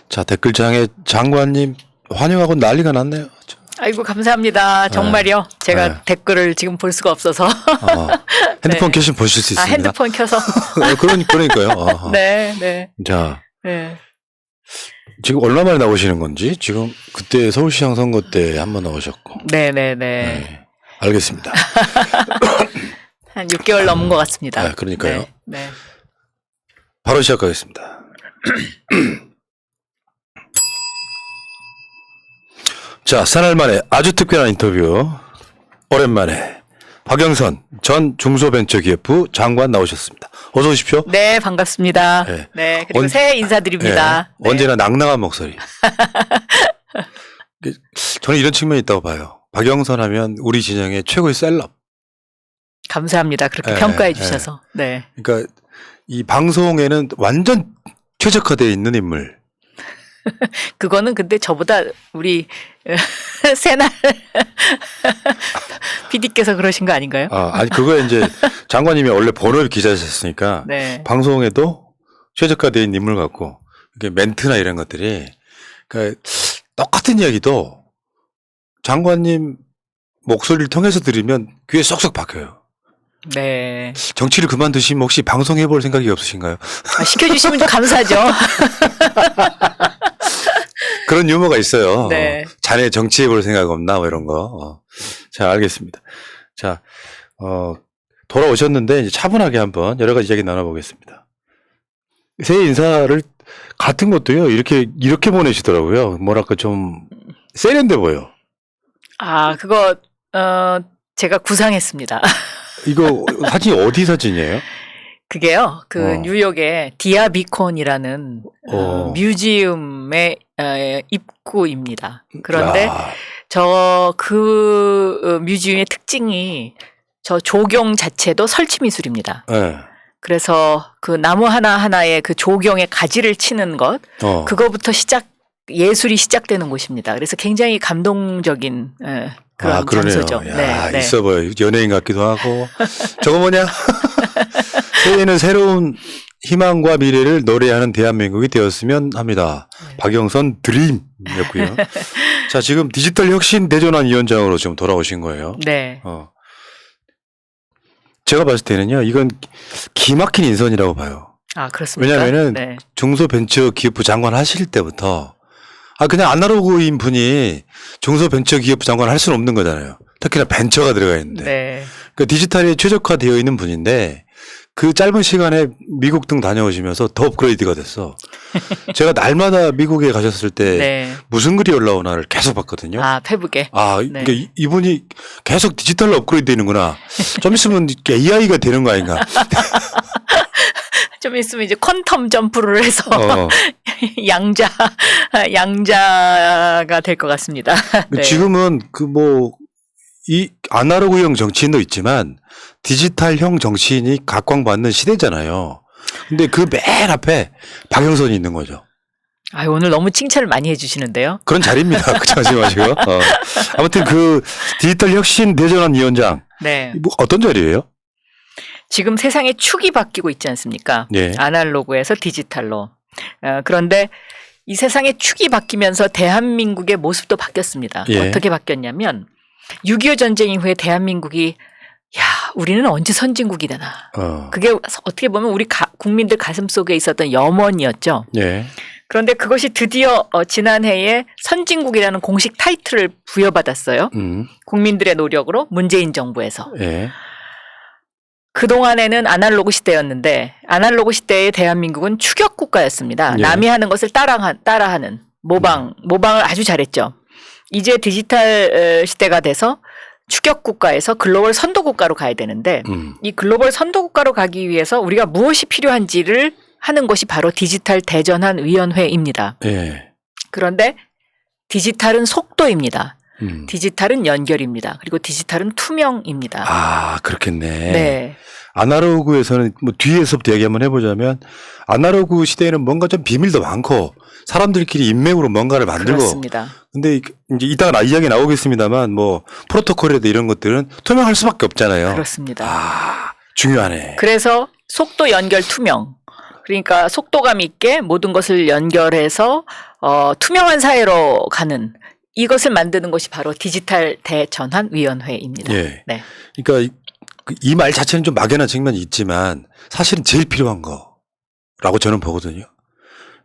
자, 댓글창에 장관님 환영하고 난리가 났네요. 아이고 감사합니다. 정말요. 제가 네. 댓글을 지금 볼 수가 없어서. 핸드폰 네. 켜시면 보실 수 있습니다. 핸드폰 켜서. 그러니까요. 네, 네. 자, 네. 지금 얼마 만에 나오시는 건지 지금 그때 서울시장 선거 때 한 번 나오셨고. 네, 네, 네. 네. 알겠습니다. 한 6개월 넘은 것 같습니다. 네, 그러니까요. 네. 네. 바로 시작하겠습니다. 자, 사날 만에 아주 특별한 인터뷰. 오랜만에 박영선 전 중소벤처기업부 장관 나오셨습니다. 어서 오십시오. 네, 반갑습니다. 네. 네. 그리고 새해 인사드립니다. 네. 언제나 낭낭한 목소리. 저는 이런 측면이 있다고 봐요. 박영선 하면 우리 진영의 최고의 셀럽. 감사합니다. 그렇게 네, 평가해 주셔서. 네. 그러니까 이 방송에는 완전 최적화되어 있는 인물. 그거는 근데 저보다 우리 새날 PD께서 그러신 거 아닌가요? 아니 그거에 이제 장관님이 원래 본업 기자셨으니까 네. 방송에도 최적화되어 있는 인물 같고 이게 멘트나 이런 것들이 그러니까 똑같은 이야기도 장관님 목소리를 통해서 들으면 귀에 쏙쏙 박혀요. 네. 정치를 그만두시면 혹시 방송해 볼 생각이 없으신가요? 시켜주시면 좀 감사하죠. 그런 유머가 있어요. 네. 자네 정치해 볼 생각 없나 뭐 이런 거. 자, 알겠습니다. 자, 돌아오셨는데 이제 차분하게 한번 여러 가지 이야기 나눠보겠습니다. 새해 인사를 같은 것도요 이렇게 보내시더라고요. 뭐랄까 좀 세련돼 보여. 그거 제가 구상했습니다. 이거 사진이 어디 사진이에요? 그게요. 뉴욕의 디아비콘이라는 뮤지엄의 입구입니다. 그런데 그 뮤지엄의 특징이 저 조경 자체도 설치 미술입니다. 네. 그래서 그 나무 하나하나에 그 조경의 가지를 치는 것, 그거부터 예술이 시작되는 곳입니다. 그래서 굉장히 감동적인 그런 장소죠. 야, 네. 있어 보여. 연예인 같기도 하고. 저거 뭐냐? 새해에는 새로운 희망과 미래를 노래하는 대한민국이 되었으면 합니다. 박영선 드림이었고요. 자, 지금 디지털 혁신 대전환 위원장으로 지금 돌아오신 거예요. 네. 제가 봤을 때는요, 이건 기막힌 인선이라고 봐요. 그렇습니까? 왜냐하면은 중소벤처기업부 장관 하실 때부터 그냥 아날로그인 분이 중소벤처기업부 장관 할 수는 없는 거잖아요. 특히나 벤처가 들어가 있는데. 네. 그 디지털에 최적화되어 있는 분인데 그 짧은 시간에 미국 등 다녀오시면서 더 업그레이드가 됐어. 제가 날마다 미국에 가셨을 때 무슨 글이 올라오나를 계속 봤거든요. 페북에. 그러니까 이분이 계속 디지털로 업그레이드 되는구나. 좀 있으면 AI가 되는 거 아닌가. 좀 있으면 이제 퀀텀 점프를 해서 양자가 될 것 같습니다. 네. 지금은 이 아날로그형 정치인도 있지만 디지털형 정치인이 각광받는 시대잖아요. 근데 그 맨 앞에 박영선이 있는 거죠. 오늘 너무 칭찬을 많이 해주시는데요. 그런 자리입니다. 그렇지 마시고. 아무튼 그 디지털 혁신 대전환 위원장. 네. 어떤 자리예요? 지금 세상의 축이 바뀌고 있지 않습니까? 네. 아날로그에서 디지털로. 그런데 이 세상의 축이 바뀌면서 대한민국의 모습도 바뀌었습니다. 어떻게 바뀌었냐면 6.25 전쟁 이후에 대한민국이 우리는 언제 선진국이 되나. 그게 어떻게 보면 우리 국민들 가슴 속에 있었던 염원이었죠. 그런데 그것이 드디어 지난해에 선진국이라는 공식 타이틀을 부여받았어요. 국민들의 노력으로 문재인 정부에서. 그동안에는 아날로그 시대였는데 아날로그 시대의 대한민국은 추격 국가였습니다. 남이 하는 것을 따라하는 모방을 아주 잘했죠. 이제 디지털 시대가 돼서 추격 국가에서 글로벌 선도 국가로 가야 되는데 이 글로벌 선도 국가로 가기 위해서 우리가 무엇이 필요한지를 하는 것이 바로 디지털 대전환 위원회입니다. 그런데 디지털은 속도입니다. 디지털은 연결입니다. 그리고 디지털은 투명입니다. 그렇겠네. 네. 아날로그에서는 뒤에서부터 얘기 한번 해보자면 아날로그 시대에는 뭔가 좀 비밀도 많고 사람들끼리 인맥으로 뭔가를 만들고. 그렇습니다. 근데 이제 이따가 이야기 나오겠습니다만 프로토콜이라도 이런 것들은 투명할 수밖에 없잖아요. 그렇습니다. 중요하네. 그래서 속도 연결 투명. 그러니까 속도감 있게 모든 것을 연결해서 투명한 사회로 가는 이것을 만드는 것이 바로 디지털 대전환위원회입니다. 예. 네. 그러니까 이 말 자체는 좀 막연한 측면이 있지만 사실은 제일 필요한 거라고 저는 보거든요.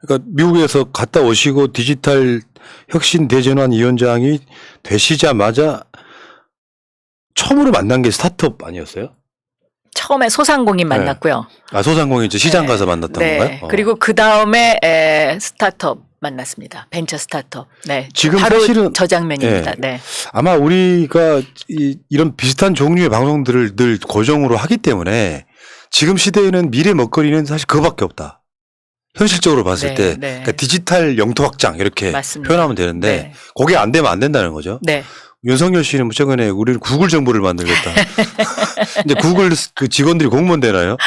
그러니까 미국에서 갔다 오시고 디지털 혁신 대전환 위원장이 되시자마자 처음으로 만난 게 스타트업 아니었어요? 처음에 소상공인 만났고요. 아, 소상공인 이제 시장 네. 가서 만났던 네. 건가요? 그리고 그 다음에 스타트업 만났습니다. 벤처 스타트업. 네. 지금 바로 사실은 저 장면입니다. 네. 아마 우리가 이런 비슷한 종류의 방송들을 늘 고정으로 하기 때문에 지금 시대에는 미래 먹거리는 사실 그거밖에 없다. 현실적으로 봤을 네, 때 네. 그러니까 디지털 영토 확장 이렇게 맞습니다. 표현하면 되는데 네. 그게 안 되면 안 된다는 거죠. 네. 윤석열 씨는 뭐 최근에 우리는 구글 정부를 만들겠다. 이제 구글 그 직원들이 공무원 되나요?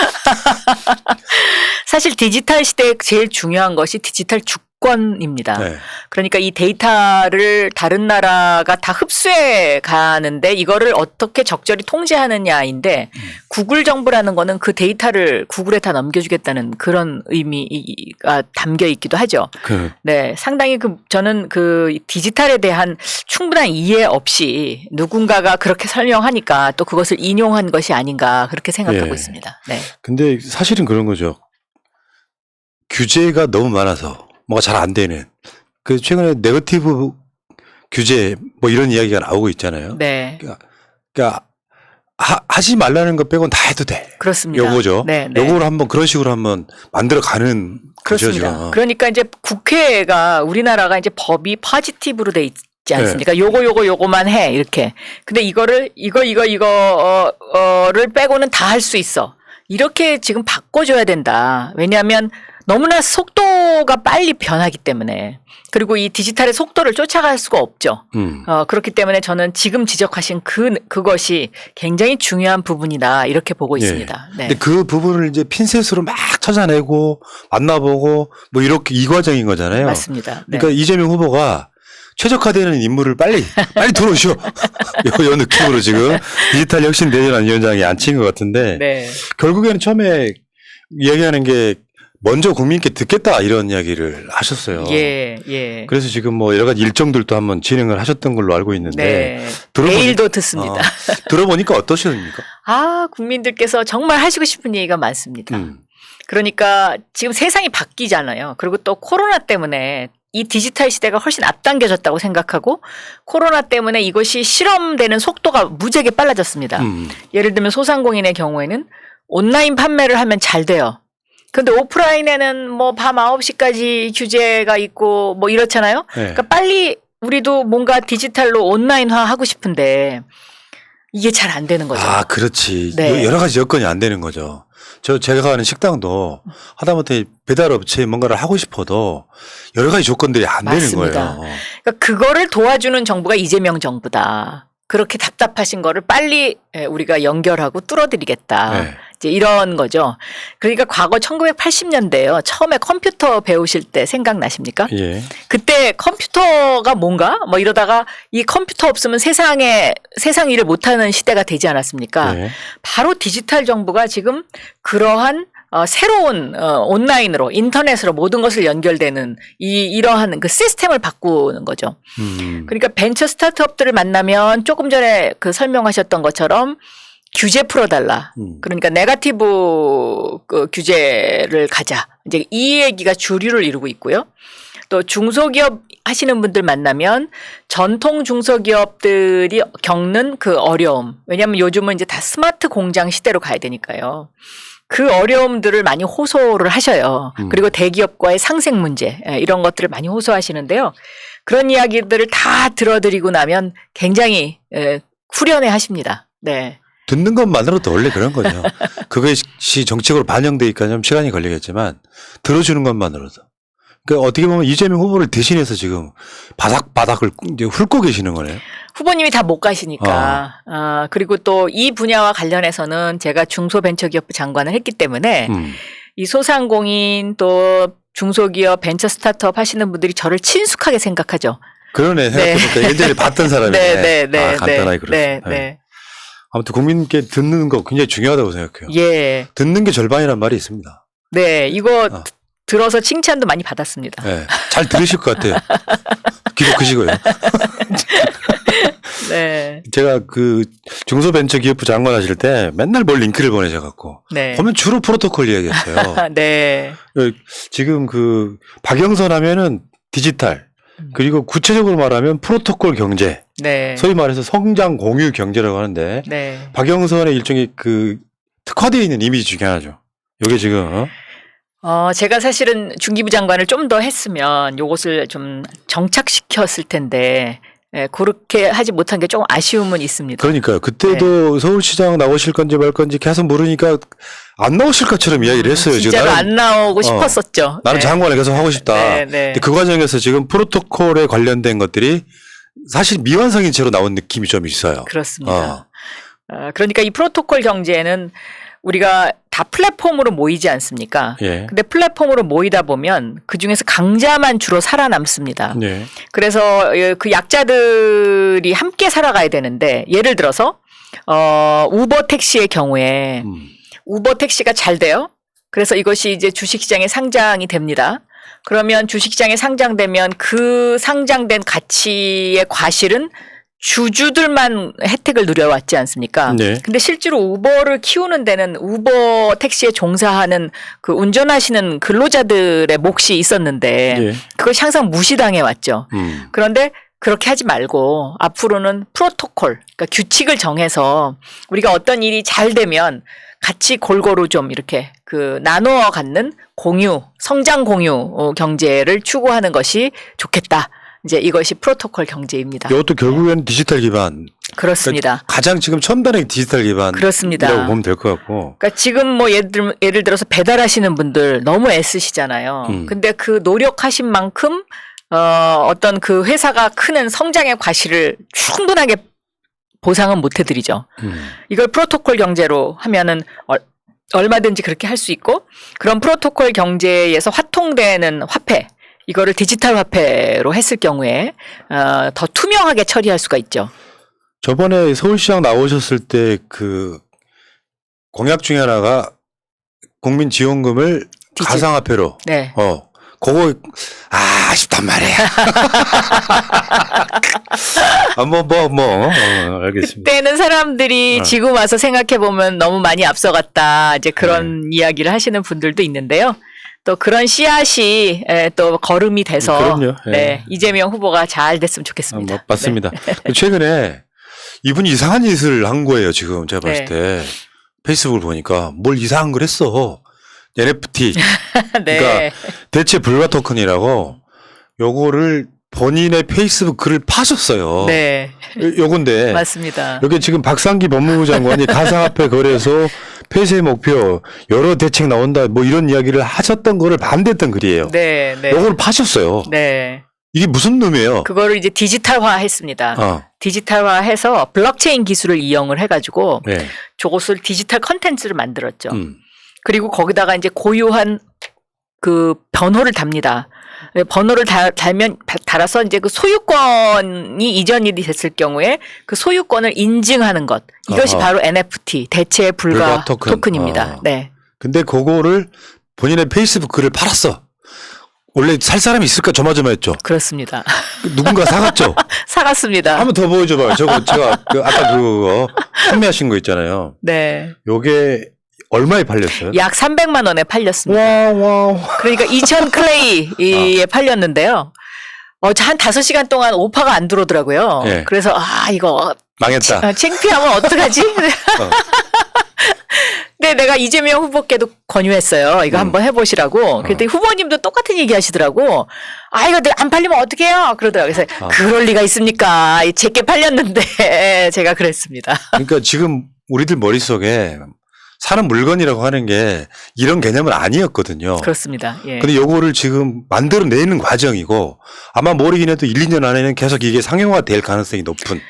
사실 디지털 시대에 제일 중요한 것이 디지털 주권입니다. 네. 그러니까 이 데이터를 다른 나라가 다 흡수해 가는데 이거를 어떻게 적절히 통제하느냐인데 구글 정부라는 거는 그 데이터를 구글에 다 넘겨주겠다는 그런 의미가 담겨 있기도 하죠. 네, 상당히 저는 그 디지털에 대한 충분한 이해 없이 누군가가 그렇게 설명하니까 또 그것을 인용한 것이 아닌가 그렇게 생각하고 예. 있습니다. 네. 근데 사실은 그런 거죠. 규제가 너무 많아서 뭐가 잘 안 되는. 그 최근에 네거티브 규제 뭐 이런 이야기가 나오고 있잖아요. 네. 그러니까 하지 말라는 것 빼고는 다 해도 돼. 그렇습니다. 요거죠. 네, 네. 요거를 한번 그런 식으로 한번 만들어 가는 그렇습니다. 거죠. 그러니까 이제 국회가 우리나라가 이제 법이 포지티브로 돼 있지 않습니까? 요거만 해 이렇게. 근데 이거를 이거를 빼고는 다 할 수 있어. 이렇게 지금 바꿔줘야 된다. 왜냐하면 너무나 속도가 빨리 변하기 때문에 그리고 이 디지털의 속도를 쫓아갈 수가 없죠. 그렇기 때문에 저는 지금 지적하신 그것이 굉장히 중요한 부분이다 이렇게 보고 있습니다. 네. 근데 그 부분을 이제 핀셋으로 막 찾아내고 만나보고 뭐 이렇게 이 과정인 거잖아요. 맞습니다. 네. 그러니까 이재명 후보가 최적화되는 인물을 빨리 들어오시오. 요 느낌으로 지금 디지털 혁신 대전환 위원장이 앉힌 것 같은데 네. 결국에는 처음에 이야기하는 게 먼저 국민께 듣겠다 이런 이야기를 하셨어요. 예, 예. 그래서 지금 뭐 여러 가지 일정들도 한번 진행을 하셨던 걸로 알고 있는데 네. 내일도 듣습니다. 들어보니까 어떠십니까? 국민들께서 정말 하시고 싶은 얘기가 많습니다. 그러니까 지금 세상이 바뀌잖아요. 그리고 또 코로나 때문에 이 디지털 시대가 훨씬 앞당겨졌다고 생각하고 코로나 때문에 이것이 실험되는 속도가 무지하게 빨라졌습니다. 예를 들면 소상공인의 경우에는 온라인 판매를 하면 잘 돼요. 근데 오프라인에는 뭐 밤 9시까지 규제가 있고 뭐 이렇잖아요. 네. 그러니까 빨리 우리도 뭔가 디지털로 온라인화 하고 싶은데 이게 잘 안 되는 거죠. 아, 그렇지. 네. 여러 가지 여건이 안 되는 거죠. 제가 가는 식당도 하다못해 배달업체에 뭔가를 하고 싶어도 여러 가지 조건들이 안 맞습니다. 되는 거예요. 그러니까 그거를 도와주는 정부가 이재명 정부다. 그렇게 답답하신 거를 빨리 우리가 연결하고 뚫어드리겠다. 네. 이제 이런 거죠. 그러니까 과거 1980년대에요. 처음에 컴퓨터 배우실 때 생각나십니까? 예. 그때 컴퓨터가 뭔가 뭐 이러다가 이 컴퓨터 없으면 세상 일을 못하는 시대가 되지 않았습니까? 네. 바로 디지털 정부가 지금 그러한 새로운 온라인으로 인터넷으로 모든 것을 연결되는 이러한 그 시스템을 바꾸는 거죠. 그러니까 벤처 스타트업들을 만나면 조금 전에 그 설명하셨던 것처럼 규제 풀어달라. 그러니까 네거티브 그 규제를 가자. 이제 이 얘기가 주류를 이루고 있고요. 또 중소기업 하시는 분들 만나면 전통 중소기업들이 겪는 그 어려움. 왜냐하면 요즘은 이제 다 스마트 공장 시대로 가야 되니까요. 그 어려움들을 많이 호소를 하셔요. 그리고 대기업과의 상생 문제 이런 것들을 많이 호소하시는데요. 그런 이야기들을 다 들어드리고 나면 굉장히 후련해 하십니다. 네. 듣는 것만으로도 원래 그런 거죠. 그것이 정책으로 반영되기까지 좀 시간이 걸리겠지만 들어주는 것만으로도. 그러니까 어떻게 보면 이재명 후보를 대신해서 지금 바닥을 이제 훑고 계시는 거네요. 후보님이 다 못 가시니까. 그리고 또 이 분야와 관련해서는 제가 중소벤처기업부 장관을 했기 때문에 이 소상공인 또 중소기업 벤처 스타트업 하시는 분들이 저를 친숙하게 생각하죠. 그러네. 생각해보니까 예전에 봤던 사람이네. 네. 간단하게 그렇습니다. 네. 아무튼 국민께 듣는 거 굉장히 중요하다고 생각해요. 예. 듣는 게 절반이란 말이 있습니다. 네, 이거 어. 들어서 칭찬도 많이 받았습니다. 네, 잘 들으실 것 같아요. 귀도 크시고요. 네, 제가 그 중소벤처기업부 장관 하실 때 맨날 뭘 링크를 보내셔갖고 네, 보면 주로 프로토콜 이야기했어요. 네, 지금 그 박영선 하면은 디지털 그리고 구체적으로 말하면 프로토콜 경제, 네, 소위 말해서 성장 공유 경제라고 하는데 네. 박영선의 일종의 그 특화되어 있는 이미지 중에 하나죠. 이게 지금 제가 사실은 중기부 장관을 좀 더 했으면 요것을 좀 정착시켰을 텐데, 예, 그렇게 하지 못한 게 조금 아쉬움은 있습니다. 그러니까요. 그때도 서울시장 나오실 건지 말 건지 계속 물으니까 안 나오실 것처럼 이야기를 했어요. 지금 진짜로 나는, 안 나오고 싶었었죠. 나는 네. 장관을 계속 하고 싶다. 네, 네. 근데 그 과정에서 지금 프로토콜에 관련된 것들이 사실 미완성인 채로 나온 느낌이 좀 있어요. 그렇습니다. 그러니까 이 프로토콜 경제는 우리가 다 플랫폼으로 모이지 않습니까? 예. 근데 플랫폼으로 모이다 보면 그 중에서 강자만 주로 살아남습니다. 예. 그래서 그 약자들이 함께 살아가야 되는데 예를 들어서 우버 택시의 경우에 우버 택시가 잘 돼요. 그래서 이것이 이제 주식시장에 상장이 됩니다. 그러면 주식시장에 상장되면 그 상장된 가치의 과실은 주주들만 혜택을 누려왔지 않습니까? 네. 근데 실제로 우버를 키우는 데는 우버 택시에 종사하는 그 운전하시는 근로자들의 몫이 있었는데 예. 그것이 항상 무시당해 왔죠. 음. 그런데 그렇게 하지 말고 앞으로는 프로토콜, 그러니까 규칙을 정해서 우리가 어떤 일이 잘 되면 같이 골고루 좀 이렇게 그 나누어 갖는 공유, 성장 공유 경제를 추구하는 것이 좋겠다. 이제 이것이 프로토콜 경제입니다. 이것도 결국에는 디지털 기반. 그렇습니다. 그러니까 가장 지금 첨단의 디지털 기반. 그렇습니다. 이라고 보면 될 것 같고. 그러니까 지금 뭐 예를 들어서 배달하시는 분들 너무 애쓰시잖아요. 근데 그 노력하신 만큼 어떤 그 회사가 크는 성장의 과실을 충분하게 보상은 못 해드리죠. 이걸 프로토콜 경제로 하면은 얼마든지 그렇게 할 수 있고 그런 프로토콜 경제에서 화통되는 화폐 이거를 디지털 화폐로 했을 경우에 더 투명하게 처리할 수가 있죠. 저번에 서울시장 나오셨을 때 그 공약 중에 하나가 국민지원금을 가상화폐로. 네. 그거 아쉽단 말이야. 알겠습니다. 그때는 사람들이 지금 와서 생각해 보면 너무 많이 앞서갔다. 이제 그런 이야기를 하시는 분들도 있는데요. 또 그런 씨앗이 또 걸음이 돼서 그럼요. 예. 네, 이재명 후보가 잘 됐으면 좋겠습니다. 맞습니다. 최근에 이분이 이상한 짓을 한 거예요. 지금 제가 봤을 네. 때 페이스북을 보니까 뭘 이상한 걸 했어. NFT. 네. 그러니까 대체 불가 토큰이라고 요거를 본인의 페이스북 글을 파셨어요. 네. 요건데 맞습니다. 여기 지금 박상기 법무부 장관이 가상화폐 거래소 폐쇄 목표 여러 대책 나온다 뭐 이런 이야기를 하셨던 거를 반대했던 글이에요. 네, 네. 요걸 파셨어요. 네. 이게 무슨 놈이에요? 그거를 이제 디지털화 했습니다. 디지털화 해서 블록체인 기술을 이용을 해가지고 네. 저것을 디지털 컨텐츠를 만들었죠. 그리고 거기다가 이제 고유한 그 번호를 답니다. 번호를 달아서 이제 그 소유권이 이전이 됐을 경우에 그 소유권을 인증하는 것. 이것이 바로 NFT, 대체 불가 토큰입니다. 네. 근데 그거를 본인의 페이스북 글을 팔았어. 원래 살 사람이 있을까 조마조마했죠. 그렇습니다. 누군가 사갔죠. 사갔습니다. 한번 더 보여줘봐요. 제가 아까 그거 판매하신 거 있잖아요. 네. 요게 얼마에 팔렸어요? 약 300만 원에 팔렸습니다. 와. 그러니까 2,000 클레이에 팔렸는데요. 한 5시간 동안 오파가 안 들어오더라고요. 네. 그래서 이거 망했다. 창피하면 어떡하지? 근데 내가 이재명 후보께도 권유했어요. 이거 한번 해보시라고. 그랬더니 후보님도 똑같은 얘기 하시더라고. 이거 안 팔리면 어떡해요? 그러더라고요. 그래서 그럴 리가 있습니까? 제게 팔렸는데 제가 그랬습니다. 그러니까 지금 우리들 머릿속에 사는 물건이라고 하는 게 이런 개념은 아니었거든요. 그렇습니다. 예. 근데 요거를 지금 만들어내는 과정이고 아마 모르긴 해도 1, 2년 안에는 계속 이게 상용화 될 가능성이 높은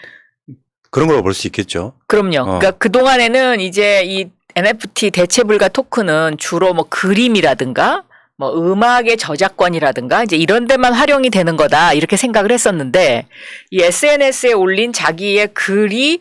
그런 걸로 볼 수 있겠죠. 그럼요. 그러니까 그동안에는 이제 이 NFT 대체불가 토큰은 주로 뭐 그림이라든가 뭐 음악의 저작권이라든가 이제 이런 데만 활용이 되는 거다 이렇게 생각을 했었는데 이 SNS에 올린 자기의 글이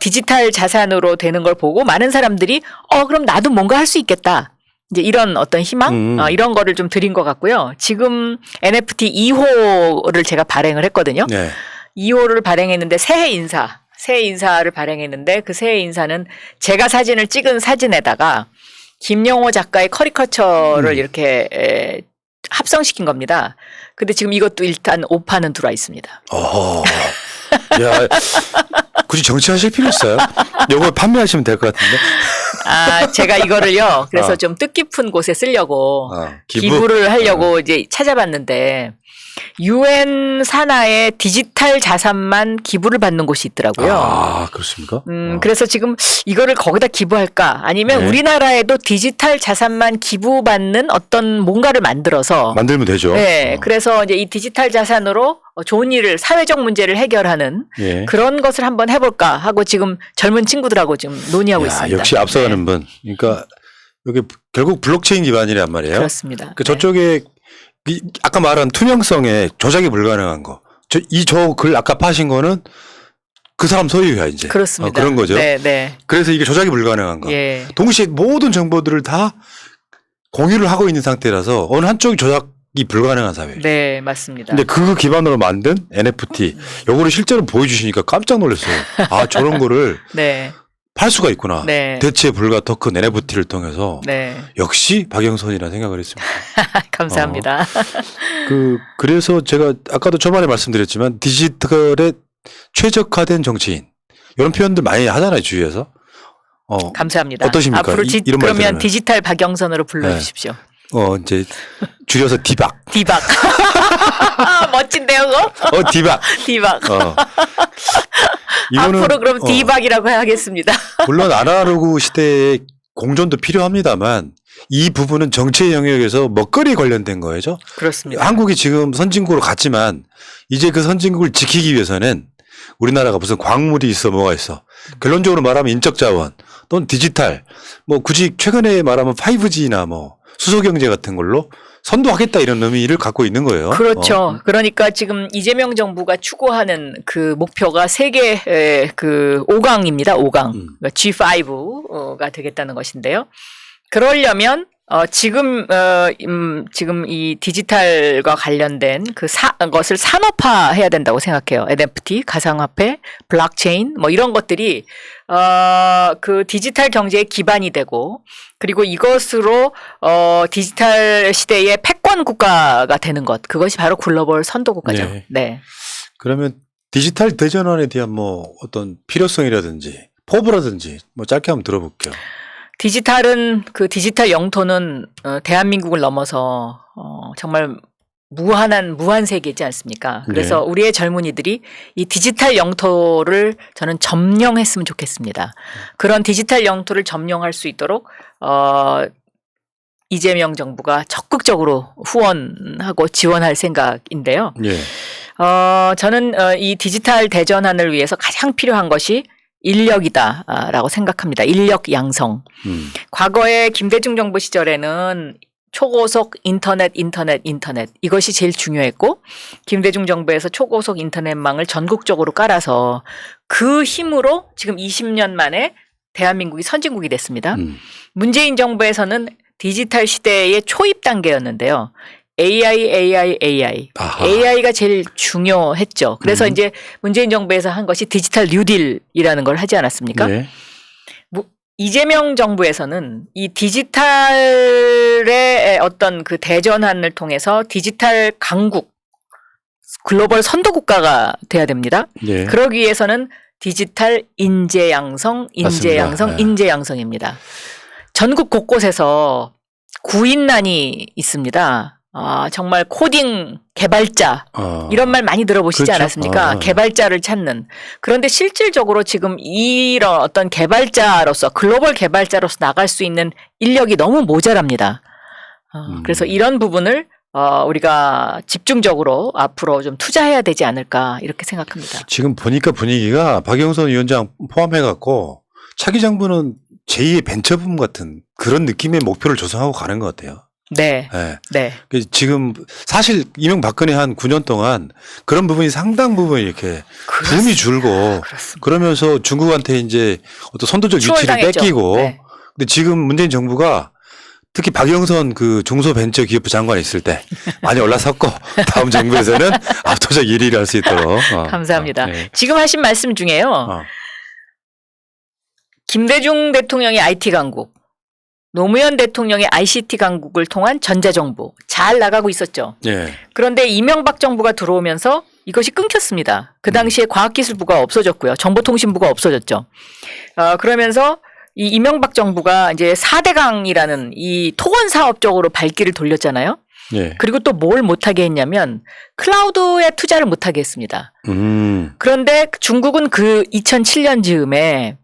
디지털 자산으로 되는 걸 보고 많은 사람들이 그럼 나도 뭔가 할 수 있겠다. 이제 이런 어떤 희망 이런 거를 좀 드린 것 같고요. 지금 NFT 2호를 제가 발행을 했거든요. 네. 2호를 발행했는데 새해 인사를 발행했는데 그 새해 인사는 제가 사진을 찍은 사진에다가 김영호 작가의 커리커처를 이렇게 합성시킨 겁니다. 근데 지금 이것도 일단 오판은 들어와 있습니다. 야, 굳이 정치하실 필요 있어요? 요거 판매하시면 될 것 같은데. 제가 이거를요. 그래서 좀 뜻깊은 곳에 쓰려고 기부를 하려고 이제 찾아봤는데 UN 산하에 디지털 자산만 기부를 받는 곳이 있더라고요. 그렇습니까? 그래서 지금 이거를 거기다 기부할까 아니면 네. 우리나라에도 디지털 자산만 기부받는 어떤 뭔가를 만들어서 만들면 되죠. 네. 그래서 이제 이 디지털 자산으로 좋은 일을 사회적 문제를 해결하는 예. 그런 것을 한번 해볼까 하고 지금 젊은 친구들하고 지금 논의하고 있습니다. 역시 앞서가는 네. 분. 그러니까 여기 결국 블록체인 기반이란 말이에요. 그렇습니다. 그 저쪽에 아까 말한 투명성에 조작이 불가능한 거. 저 글 아까 파신 거는 그 사람 소유야 이제. 그렇습니다. 그런 거죠. 네, 네. 그래서 이게 조작이 불가능한 거. 예. 동시에 모든 정보들을 다 공유를 하고 있는 상태라서 어느 한쪽이 조작이 불가능한 사회. 네, 맞습니다. 근데 그 기반으로 만든 NFT 요거를 실제로 보여주시니까 깜짝 놀랐어요. 저런 거를 네. 팔 수가 있구나. 네. 대체 불가 토큰 NFT를 통해서 네. 역시 박영선이라 생각을 했습니다. 감사합니다. 그래서 제가 아까도 초반에 말씀드렸지만 디지털에 최적화된 정치인 이런 표현들 많이 하잖아요 주위에서. 감사합니다. 어떠십니까? 앞으로 이런 말 그러면 들으면. 디지털 박영선으로 불러주십시오. 이제 줄여서 디박. 디박. 멋진데요, 그거? 디박. 디박. 이거는 앞으로 그럼 디박이라고 하겠습니다. 물론 아날로그 시대에 공존도 필요합니다만 이 부분은 정치의 영역에서 먹거리 관련된 거죠. 그렇습니다. 한국이 지금 선진국으로 갔지만 이제 그 선진국을 지키기 위해서는 우리나라가 무슨 광물이 있어 뭐가 있어. 결론적으로 말하면 인적 자원 또는 디지털 뭐 굳이 최근에 말하면 5G나 뭐 수소경제 같은 걸로 선도하겠다 이런 의미를 갖고 있는 거예요. 그렇죠. 그러니까 지금 이재명 정부가 추구하는 그 목표가 세계 그 5강입니다. 5강. G5가 되겠다는 것인데요. 그러려면 지금 이 디지털과 관련된 것을 산업화해야 된다고 생각해요. NFT, 가상화폐, 블록체인 뭐 이런 것들이 그 디지털 경제의 기반이 되고 그리고 이것으로 디지털 시대의 패권 국가가 되는 것 그것이 바로 글로벌 선도 국가죠. 네. 네. 그러면 디지털 대전환에 대한 뭐 어떤 필요성이라든지 포부라든지 뭐 짧게 한번 들어볼게요. 디지털은 그 디지털 영토는 대한민국을 넘어서 정말 무한 세계이지 않습니까? 그래서 네. 우리의 젊은이들이 이 디지털 영토를 저는 점령했으면 좋겠습니다. 그런 디지털 영토를 점령할 수 있도록 이재명 정부가 적극적으로 후원하고 지원할 생각인데요. 예. 저는 이 디지털 대전환을 위해서 가장 필요한 것이 인력이다라고 생각합니다. 인력 양성. 과거에 김대중 정부 시절에는 초고속 인터넷 이것이 제일 중요했고 김대중 정부에서 초고속 인터넷망을 전국적으로 깔아서 그 힘으로 지금 20년 만에 대한민국이 선진국이 됐습니다. 문재인 정부에서는 디지털 시대의 초입 단계였는데요. AI가 제일 중요했죠. 그래서 이제 문재인 정부에서 한 것이 디지털 뉴딜이라는 걸 하지 않았습니까? 네. 이재명 정부에서는 이 디지털의 어떤 그 대전환을 통해서 디지털 강국, 글로벌 선도 국가가 돼야 됩니다. 네. 그러기 위해서는 디지털 인재 양성, 맞습니다. 인재 양성입니다. 전국 곳곳에서 구인난이 있습니다. 정말 코딩 개발자 이런 말 많이 들어보시지 그렇죠. 않았습니까? 개발자를 찾는. 그런데 실질적으로 지금 이런 어떤 개발자로서 글로벌 개발자로서 나갈 수 있는 인력이 너무 모자랍니다. 그래서 이런 부분을 우리가 집중적으로 앞으로 좀 투자해야 되지 않을까 이렇게 생각합니다. 지금 보니까 분위기가 박영선 위원장 포함해갖고 차기 정부는 제2의 벤처붐 같은 그런 느낌의 목표를 조성하고 가는 것 같아요. 네. 네. 네. 지금 사실 이명박근혜 한 9년 동안 그런 부분이 상당 부분 이렇게 붐이 줄고 그렇습니다. 그러면서 중국한테 이제 어떤 선도적 위치를 추월당했죠. 뺏기고 네. 근데 지금 문재인 정부가 특히 박영선 그 중소벤처기업부 장관이 있을 때 많이 올라섰고 다음 정부에서는 압도적 1위를 할 수 있도록. 감사합니다. 네. 지금 하신 말씀 중에요. 김대중 대통령의 IT 강국, 노무현 대통령의 ICT 강국을 통한 전자정부 잘 나가고 있었죠. 예. 그런데 이명박 정부가 들어오면서 이것이 끊겼습니다. 그 당시에 과학기술부가 없어졌고요. 정보통신부가 없어졌죠. 그러면서 이 이명박 정부가 이제 4대강이라는 이 토건 사업 쪽으로 발길을 돌렸잖아요. 예. 그리고 또 뭘 못하게 했냐면 클라우드에 투자를 못하게 했습니다. 그런데 중국은 그 2007년 즈음에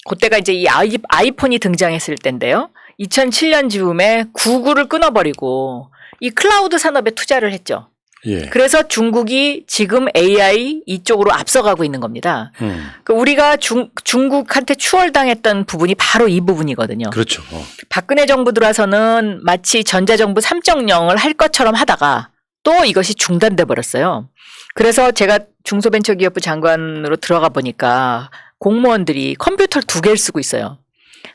그때가 이제 이 아이폰이 등장했을 때인데요. 2007년 즈음에 구글을 끊어버리고 이 클라우드 산업에 투자를 했죠. 예. 그래서 중국이 지금 AI 이쪽으로 앞서가고 있는 겁니다. 그러니까 우리가 중국한테 추월당했던 부분이 바로 이 부분이거든요. 그렇죠. 박근혜 정부 들어서는 마치 전자정부 3.0을 할 것처럼 하다가 또 이것이 중단돼 버렸어요. 그래서 제가 중소벤처기업부 장관으로 들어가 보니까 공무원들이 컴퓨터를 2개를 쓰고 있어요.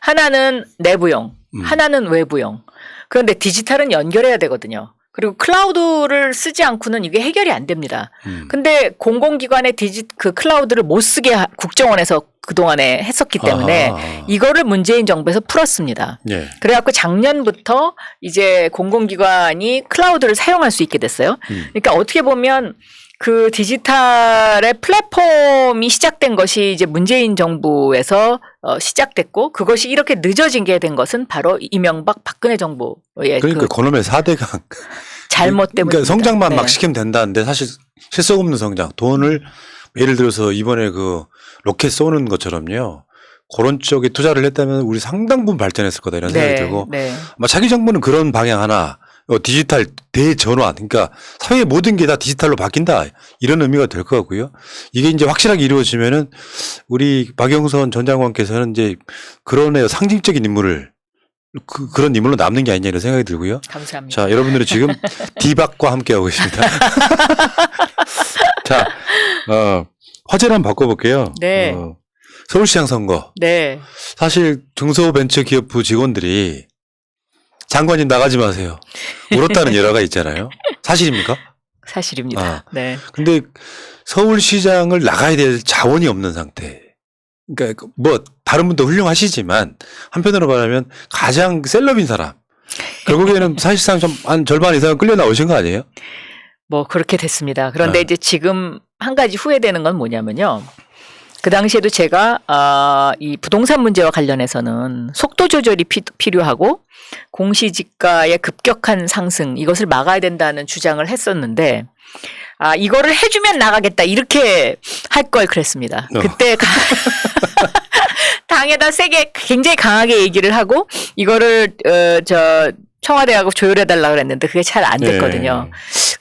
하나는 내부용, 하나는 외부용. 그런데 디지털은 연결해야 되거든요. 그리고 클라우드를 쓰지 않고는 이게 해결이 안 됩니다. 근데 공공기관의 그 클라우드를 못 쓰게 국정원에서 그동안에 했었기 때문에 이거를 문재인 정부에서 풀었습니다. 예. 그래갖고 작년부터 이제 공공기관이 클라우드를 사용할 수 있게 됐어요. 그러니까 어떻게 보면 그 디지털의 플랫폼이 시작된 것이 이제 문재인 정부에서 시작됐고 그것이 이렇게 늦어진 게 된 것은 바로 이명박 박근혜 정부의 그러니까 그놈의 4대강 잘못 때문에 그러니까 성장만 네. 막 시키면 된다는데 사실 실속 없는 성장 돈을 예를 들어서 이번에 그 로켓 쏘는 것처럼요. 그런 쪽에 투자를 했다면 우리 상당 부분 발전했을 거다 이런 생각이 들고 아마 차기 정부는 그런 방향 하나 디지털 대전환 그러니까 사회의 모든 게 다 디지털로 바뀐다 이런 의미가 될 것 같고요. 이게 이제 확실하게 이루어지면은 우리 박영선 전 장관께서는 이제 그런 상징적인 인물을 그런 인물로 남는 게 아니냐 이런 생각이 들고요. 감사합니다. 자, 여러분들은 지금 디박과 함께하고 있습니다. 자, 화제를 한번 바꿔볼게요. 네. 서울시장 선거. 네. 사실 중소벤처기업부 직원들이 장관님 나가지 마세요. 울었다는 일화가 있잖아요. 사실입니까? 사실입니다. 네. 근데 서울시장을 나가야 될 자원이 없는 상태. 그러니까 뭐 다른 분도 훌륭하시지만 한편으로 말하면 가장 셀럽인 사람. 결국에는 사실상 좀 한 절반 이상은 끌려 나오신 거 아니에요? 뭐 그렇게 됐습니다. 그런데 이제 지금 한 가지 후회되는 건 뭐냐면요. 그 당시에도 제가 이 부동산 문제와 관련해서는 속도 조절이 필요하고 공시지가의 급격한 상승 이것을 막아야 된다는 주장을 했었는데 이거를 해주면 나가겠다 이렇게 할 걸 그랬습니다. 그때 당에다 세게 굉장히 강하게 얘기를 하고 이거를 청와대하고 조율해달라 그랬는데 그게 잘 안 됐거든요. 네.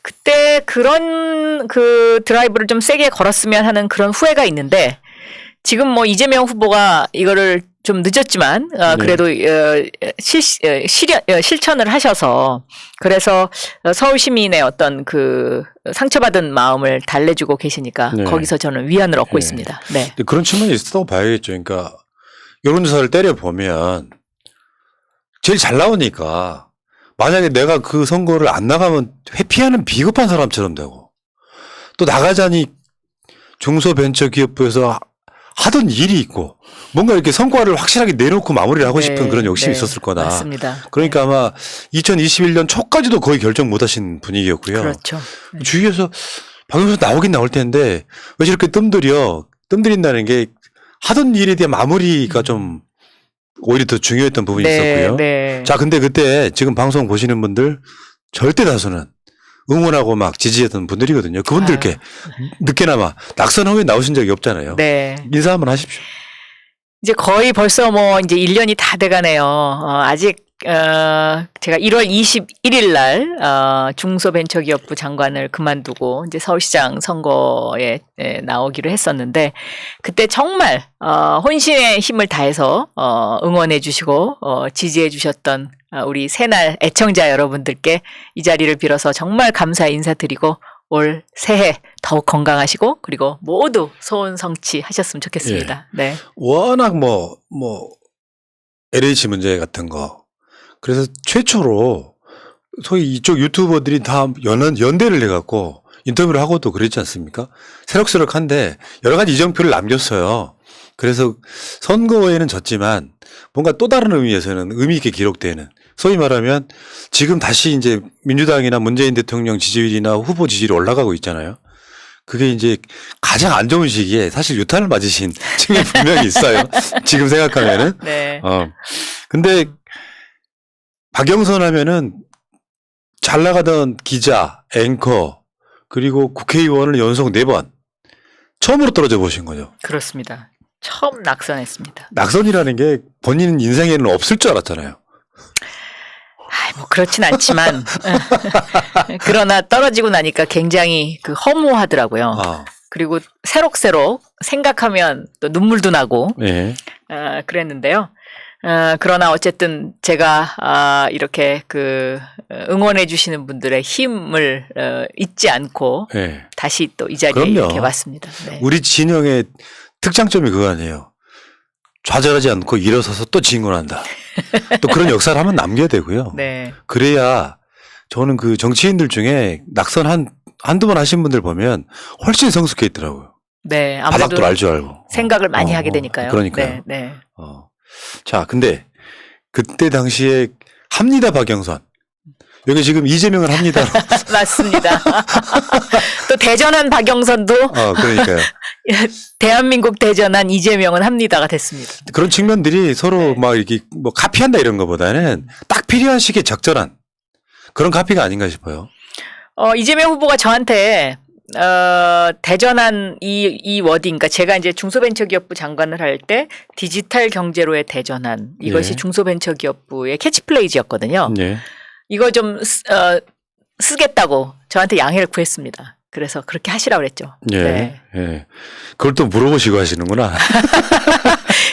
그때 그런 그 드라이브를 좀 세게 걸었으면 하는 그런 후회가 있는데 지금 뭐 이재명 후보가 이거를 좀 늦었지만 그래도 실천을 하셔서 그래서 서울 시민의 어떤 그 상처받은 마음을 달래주고 계시니까 거기서 저는 위안을 얻고 있습니다. 네. 그런 측면이 있었다고 봐야겠죠. 그러니까 여론조사를 때려보면 제일 잘 나오니까 만약에 내가 그 선거를 안 나가면 회피하는 비겁한 사람처럼 되고 또 나가자니 중소벤처기업부에서 하던 일이 있고 뭔가 이렇게 성과를 확실하게 내놓고 마무리를 하고 싶은 그런 욕심이 있었을 거다. 맞습니다. 그러니까 아마 2021년 초까지도 거의 결정 못 하신 분위기였고요. 그렇죠. 주위에서 박영선 나오긴 나올 텐데 왜 저렇게 뜸들인다는 게 하던 일에 대한 마무리가 좀 오히려 더 중요했던 부분이 있었고요. 자, 근데 그때 지금 방송 보시는 분들 절대 다수는 응원하고 막 지지했던 분들이거든요. 그분들께 늦게나마 낙선 후에 나오신 적이 없잖아요. 네. 인사 한번 하십시오. 이제 거의 벌써 뭐 이제 1년이 다 돼가네요. 아직 제가 1월 21일 날 중소벤처기업부 장관을 그만두고 이제 서울시장 선거에 나오기로 했었는데 그때 정말 혼신의 힘을 다해서 응원해 주시고 지지해 주셨던 우리 새날 애청자 여러분들께 이 자리를 빌어서 정말 감사 인사드리고 올 새해 더욱 건강하시고 그리고 모두 소원 성취하셨으면 좋겠습니다. 네. 워낙 뭐 LH 문제 같은 거 그래서 최초로 소위 이쪽 유튜버들이 다 연대를 해갖고 인터뷰를 하고도 그랬지 않습니까? 새록새록한데 여러 가지 이정표를 남겼어요. 그래서 선거에는 졌지만 뭔가 또 다른 의미에서는 의미 있게 기록되는, 소위 말하면 지금 다시 이제 민주당이나 문재인 대통령 지지율이나 후보 지지율이 올라가고 있잖아요. 그게 이제 가장 안 좋은 시기에 사실 유탄을 맞으신 측면이 분명히 있어요. 지금 생각하면은. 네. 근데 박영선 하면은 잘 나가던 기자, 앵커, 그리고 국회의원을 연속 4번 처음으로 떨어져 보신 거죠. 그렇습니다. 처음 낙선했습니다. 낙선이라는 게 본인 인생에는 없을 줄 알았잖아요. 뭐 그렇진 않지만 그러나 떨어지고 나니까 굉장히 그 허무하더라고요. 그리고 새록새록 생각하면 또 눈물도 나고 네. 그랬는데요. 그러나 어쨌든 제가 이렇게 그 응원해 주시는 분들의 힘을 잊지 않고 네. 다시 또 이 자리에 그럼요. 이렇게 왔습니다. 네. 우리 진영의 특장점이 그거 아니에요. 좌절하지 않고 일어서서 또 진군한다. 또 그런 역사를 한번 남겨야 되고요. 네. 그래야 저는 그 정치인들 중에 낙선 한두 번 하신 분들 보면 훨씬 성숙해 있더라고요. 네. 아무래도 바닥도 알 줄 알고. 생각을 많이 하게 되니까요. 그러니까요. 네. 네. 자, 근데 그때 당시에 합니다 박영선. 여기 지금 이재명을 합니다. 맞습니다. 또 대전한 박영선도 그러니까요. 대한민국 대전한 이재명은 합니다가 됐습니다. 그런 측면들이 서로 네. 막 이렇게 뭐 카피한다 이런 것보다는 딱 필요한 시기에 적절한 그런 카피가 아닌가 싶어요. 이재명 후보가 저한테 대전한 이 워딩, 그러니까 제가 이제 중소벤처기업부 장관을 할 때 디지털 경제로의 대전한 이것이 네. 중소벤처기업부의 캐치플레이즈였거든요. 네. 이거 좀 쓰겠다고 저한테 양해를 구했습니다. 그래서 그렇게 하시라고 그랬죠. 예. 네. 예. 그걸 또 물어보시고 하시는구나.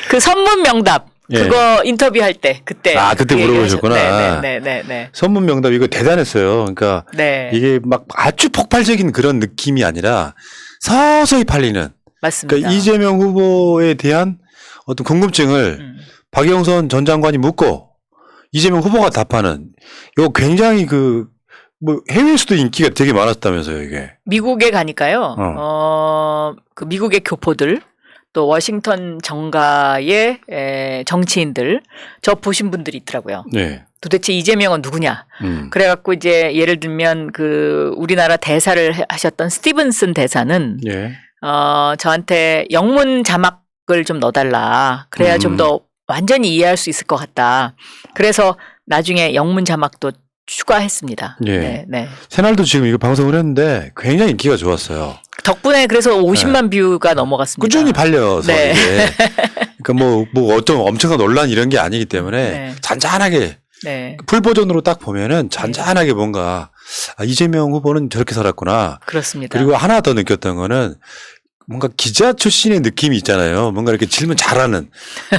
그 선문 명답 예. 그거 인터뷰할 때 그때 그때 그 물어보셨구나. 네. 선문 명답 이거 대단했어요. 그러니까 네. 이게 막 아주 폭발적인 그런 느낌이 아니라 서서히 팔리는. 맞습니다. 그러니까 이재명 후보에 대한 어떤 궁금증을 박영선 전 장관이 묻고 이재명 후보가 답하는, 이거 굉장히 뭐 해외에서도 인기가 되게 많았다면서요, 이게. 미국에 가니까요. 그 미국의 교포들 또 워싱턴 정가의 정치인들 저 보신 분들이 있더라고요. 네. 도대체 이재명은 누구냐? 그래갖고 이제 예를 들면 그 우리나라 대사를 하셨던 스티븐슨 대사는 예. 저한테 영문 자막을 좀 넣어달라. 그래야 좀 더 완전히 이해할 수 있을 것 같다. 그래서 나중에 영문 자막도 추가했습니다. 예. 네. 새날도 지금 이거 방송을 했는데 굉장히 인기가 좋았어요. 덕분에 그래서 50만 뷰가 넘어갔습니다. 꾸준히 팔려서 네. 이게. 그러니까 뭐 어떤 엄청난 논란 이런 게 아니기 때문에 네. 잔잔하게 네. 풀 버전으로 딱 보면은 잔잔하게 뭔가 이재명 후보는 저렇게 살았구나. 그렇습니다. 그리고 하나 더 느꼈던 거는 뭔가 기자 출신의 느낌이 있잖아요. 뭔가 이렇게 질문 잘하는,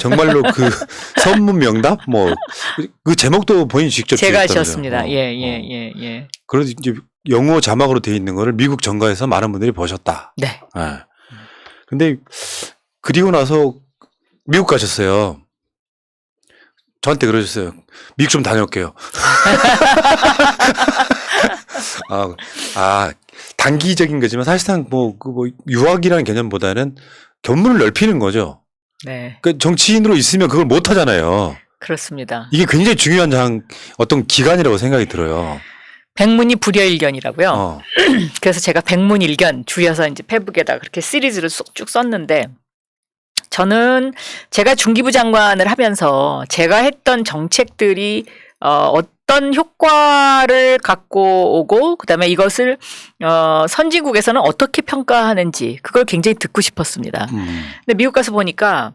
정말로 그 선문 명답 뭐 그 제목도 본인이 직접 제가 지었다면서요. 지었습니다. 예. 그래서 이제 영어 자막으로 돼 있는 거를 미국 정가에서 많은 분들이 보셨다. 네. 네. 근데 그리고 나서 미국 가셨어요. 저한테 그러셨어요. 미국 좀 다녀올게요. 단기적인 거지만 사실상 뭐 유학이라는 개념보다는 견문을 넓히는 거죠. 네. 그러니까 정치인으로 있으면 그걸 못 하잖아요. 그렇습니다. 이게 굉장히 중요한 어떤 기간이라고 생각이 들어요. 백문이 불여일견이라고요. 그래서 제가 백문일견 줄여서 이제 페북에다 그렇게 시리즈를 쭉 썼는데, 저는 제가 중기부 장관을 하면서 제가 했던 정책들이 어떤 효과를 갖고 오고 그다음에 이것을 선진국에서는 어떻게 평가하는지 그걸 굉장히 듣고 싶었습니다. 근데 미국 가서 보니까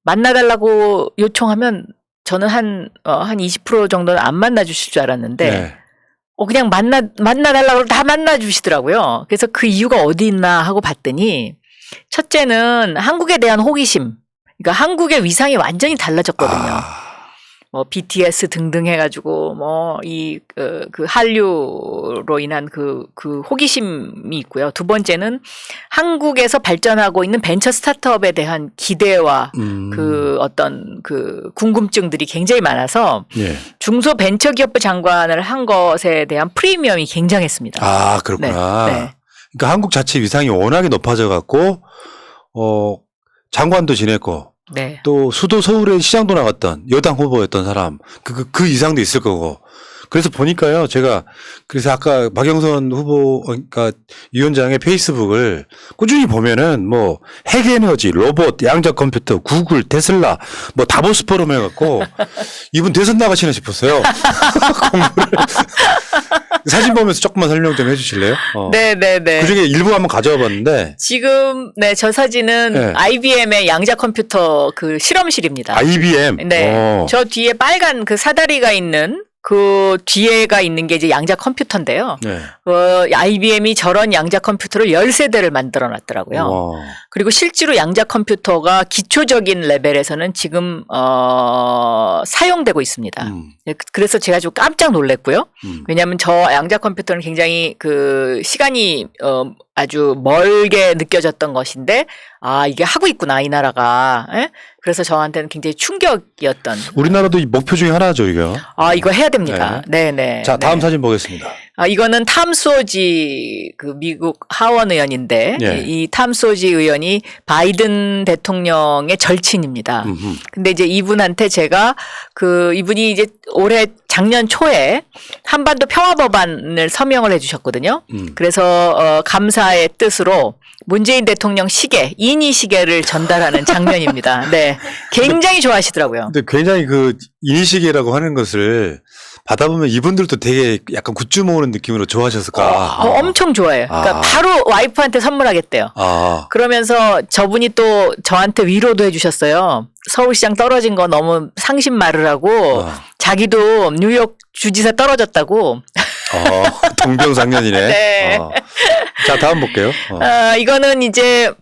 만나달라고 요청하면 저는 한 20% 정도는 안 만나주실 줄 알았는데 네. 그냥 만나달라고 다 만나주시더라고요. 그래서 그 이유가 어디 있나 하고 봤더니 첫째는 한국에 대한 호기심, 그러니까 한국의 위상이 완전히 달라졌거든요. 뭐 BTS 등등 해가지고 뭐 이 그 한류로 인한 그 호기심이 있고요. 두 번째는 한국에서 발전하고 있는 벤처 스타트업에 대한 기대와 그 어떤 그 궁금증들이 굉장히 많아서 예. 중소벤처기업부 장관을 한 것에 대한 프리미엄이 굉장했습니다. 아, 그렇구나. 네, 네. 그러니까 한국 자체 위상이 워낙에 높아져 갖고 장관도 지냈고 네. 또 수도 서울의 시장도 나갔던 여당 후보였던 사람 그 이상도 있을 거고. 그래서 보니까요, 제가 그래서 아까 박영선 후보 그러니까 위원장의 페이스북을 꾸준히 보면은 뭐 핵에너지, 로봇, 양자 컴퓨터, 구글, 테슬라, 뭐 다보스 포럼 해갖고 이분 대선 나가시나 싶었어요. 공부를. 사진 보면서 조금만 설명 좀 해주실래요? 네네네. 그 중에 일부 한번 가져와 봤는데. 지금, 네, 저 사진은 네. IBM의 양자 컴퓨터 그 실험실입니다. IBM. 네. 저 뒤에 빨간 그 사다리가 있는 그 뒤에가 있는 게 이제 양자 컴퓨터인데요. 네. IBM이 저런 양자 컴퓨터를 10세대를 만들어 놨더라고요. 와. 그리고 실제로 양자 컴퓨터가 기초적인 레벨에서는 지금, 사용되고 있습니다. 그래서 제가 좀 깜짝 놀랐고요. 왜냐하면 저 양자 컴퓨터는 굉장히 그 시간이, 아주 멀게 느껴졌던 것인데, 아, 이게 하고 있구나, 이 나라가. 에? 그래서 저한테는 굉장히 충격이었던. 우리나라도 이 목표 중에 하나죠, 이거. 아, 이거 해야 됩니다. 네네. 자, 다음 네. 사진 보겠습니다. 아, 이거는 탐소지 그 미국 하원 의원인데 예. 이 탐소지 의원이 바이든 대통령의 절친입니다. 근데 이제 이분한테 제가 이분이 이제 올해 작년 초에 한반도 평화법안을 서명을 해 주셨거든요. 그래서 감사의 뜻으로 문재인 대통령 시계, 이니 시계를 전달하는 장면입니다. 네. 굉장히 좋아하시더라고요. 근데 굉장히 그 인식이라고 하는 것을 받아보면 이분들도 되게 약간 굿즈 모으는 느낌으로 좋아하셨을까? 엄청 좋아해요. 그러니까 바로 와이프한테 선물하겠대요. 그러면서 저분이 또 저한테 위로도 해주셨어요. 서울시장 떨어진 거 너무 상심 말으라고 자기도 뉴욕 주지사 떨어졌다고. 동병상련이네. 네. 자, 다음 볼게요. 이거는 이제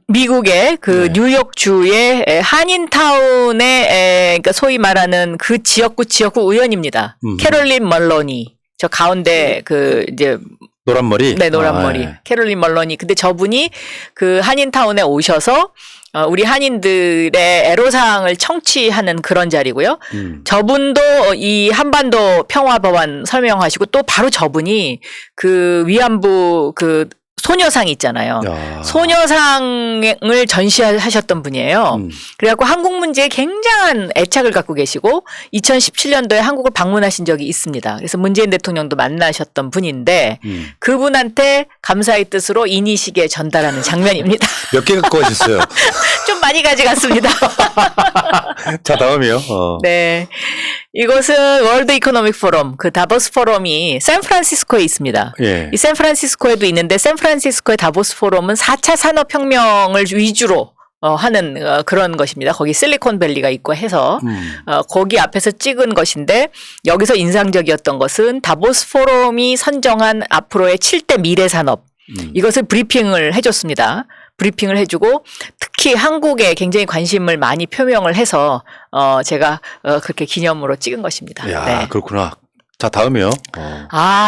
미국의 그 네. 뉴욕주의 한인타운의 그러니까 소위 말하는 그 지역구 의원입니다. 캐롤린 멀로니. 저 가운데 그 이제 노란 머리? 네, 노란 머리. 예. 캐롤린 멀로니. 근데 저분이 그 한인타운에 오셔서 우리 한인들의 애로사항을 청취하는 그런 자리고요. 저분도 이 한반도 평화법안 설명하시고 또 바로 저분이 그 위안부 그 소녀상 있잖아요. 야. 소녀상을 전시하셨던 분이에요. 그래갖고 한국 문제에 굉장한 애착을 갖고 계시고 2017년도에 한국을 방문하신 적이 있습니다. 그래서 문재인 대통령도 만나셨던 분인데 그분한테 감사의 뜻으로 이니시계 전달하는 장면입니다. 몇 개 갖고 가셨어요? 좀 많이 가져갔습니다. 자, 다음이요. 네. 이것은 월드 이코노믹 포럼, 그 다보스 포럼이 샌프란시스코에 있습니다. 예. 이 샌프란시스코에도 있는데 샌프란시스코의 다보스 포럼은 4차 산업혁명을 위주로 하는 그런 것입니다. 거기 실리콘밸리가 있고 해서 거기 앞에서 찍은 것인데 여기서 인상적이었던 것은 다보스 포럼이 선정한 앞으로의 7대 미래 산업 이것을 브리핑을 해줬습니다. 브리핑을 해주고 특히 한국에 굉장히 관심을 많이 표명을 해서 제가 그렇게 기념으로 찍은 것입니다. 야, 네. 그렇구나. 자, 다음이요.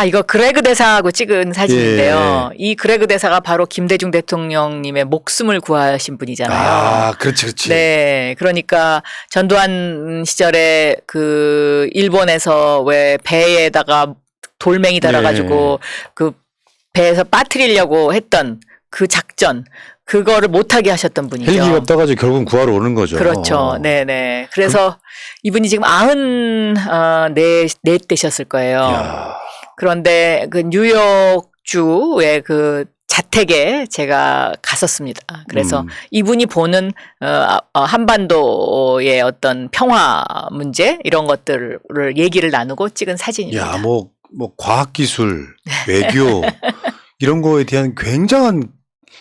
이거 그레그 대사하고 찍은 사진인데요. 이 그레그 대사가 바로 김대중 대통령님의 목숨을 구하신 분이잖아요. 그렇지, 그렇지. 네. 그러니까 전두환 시절에 그 일본에서 왜 배에다가 돌멩이 달아가지고 그 배에서 빠뜨리려고 했던 그 작전. 그거를 못하게 하셨던 분이죠. 헬기가 떠가지고 결국은 구하러 오는 거죠. 그렇죠. 네네. 그래서 이분이 지금 94 되셨을 거예요. 야. 그런데 그 뉴욕주의 그 자택에 제가 갔었습니다. 그래서 이분이 보는 한반도의 어떤 평화 문제 이런 것들을 얘기를 나누고 찍은 사진입니다. 야, 뭐 과학기술, 외교 이런 거에 대한 굉장한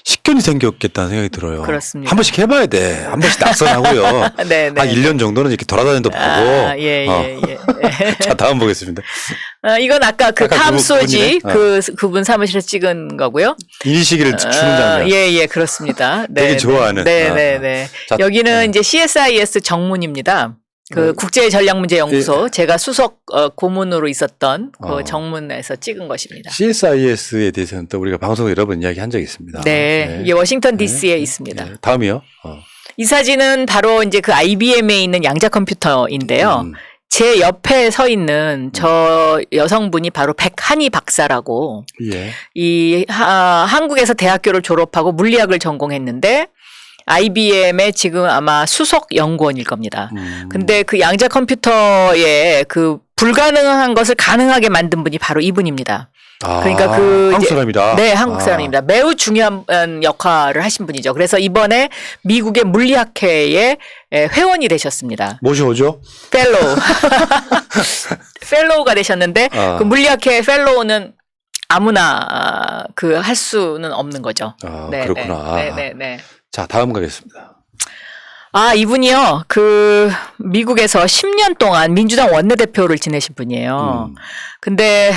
식견이 생겼겠다는 생각이 들어요. 그렇습니다. 한 번씩 해봐야 돼. 한 번씩 낙선하고요. 네, 네. 한 1년 정도는 이렇게 돌아다니는 거 보고. 예. 자, 다음 보겠습니다. 이건 아까 그 아까 탐소지 그분이네. 그분 사무실에서 찍은 거고요. 이니시기를 주는 장면. 예, 그렇습니다. 네, 되게 좋아하는. 네. 자, 여기는 이제 CSIS 정문입니다. 그 국제전략문제연구소 제가 수석 고문으로 있었던 그 정문에서 찍은 것입니다. CSIS에 대해서는 또 우리가 방송에 여러 번 이야기한 적이 있습니다. 네, 이게 워싱턴 DC에 있습니다. 네. 다음이요. 이 사진은 바로 이제 그 IBM에 있는 양자 컴퓨터인데요. 제 옆에 서 있는 저 여성분이 바로 백한희 박사라고 예. 한국에서 대학교를 졸업하고 물리학을 전공했는데 IBM의 지금 아마 수석 연구원일 겁니다. 근데 그 양자 컴퓨터에 그 불가능한 것을 가능하게 만든 분이 바로 이분입니다. 그러니까 그 한국 사람이다. 네, 한국 사람입니다. 매우 중요한 역할을 하신 분이죠. 그래서 이번에 미국의 물리학회의 회원이 되셨습니다. 모셔오죠? 펠로우. 펠로우가 되셨는데 그 물리학회 펠로우는 아무나 그 할 수는 없는 거죠. 네, 그렇구나. 네. 자, 다음 가겠습니다. 이분이요. 그 미국에서 10년 동안 민주당 원내대표를 지내신 분이에요. 근데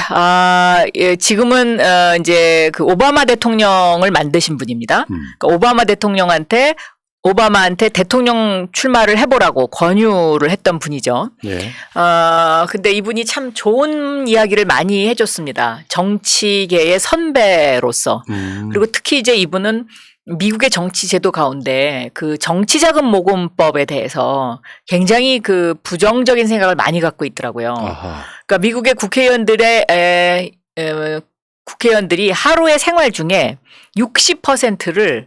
예, 지금은 이제 그 오바마 대통령을 만드신 분입니다. 그러니까 오바마한테 대통령 출마를 해보라고 권유를 했던 분이죠. 예. 근데 이분이 참 좋은 이야기를 많이 해줬습니다. 정치계의 선배로서. 그리고 특히 이제 이분은 미국의 정치 제도 가운데 그 정치자금 모금법에 대해서 굉장히 그 부정적인 생각을 많이 갖고 있더라고요. 그러니까 미국의 국회의원들이 하루의 생활 중에 60%를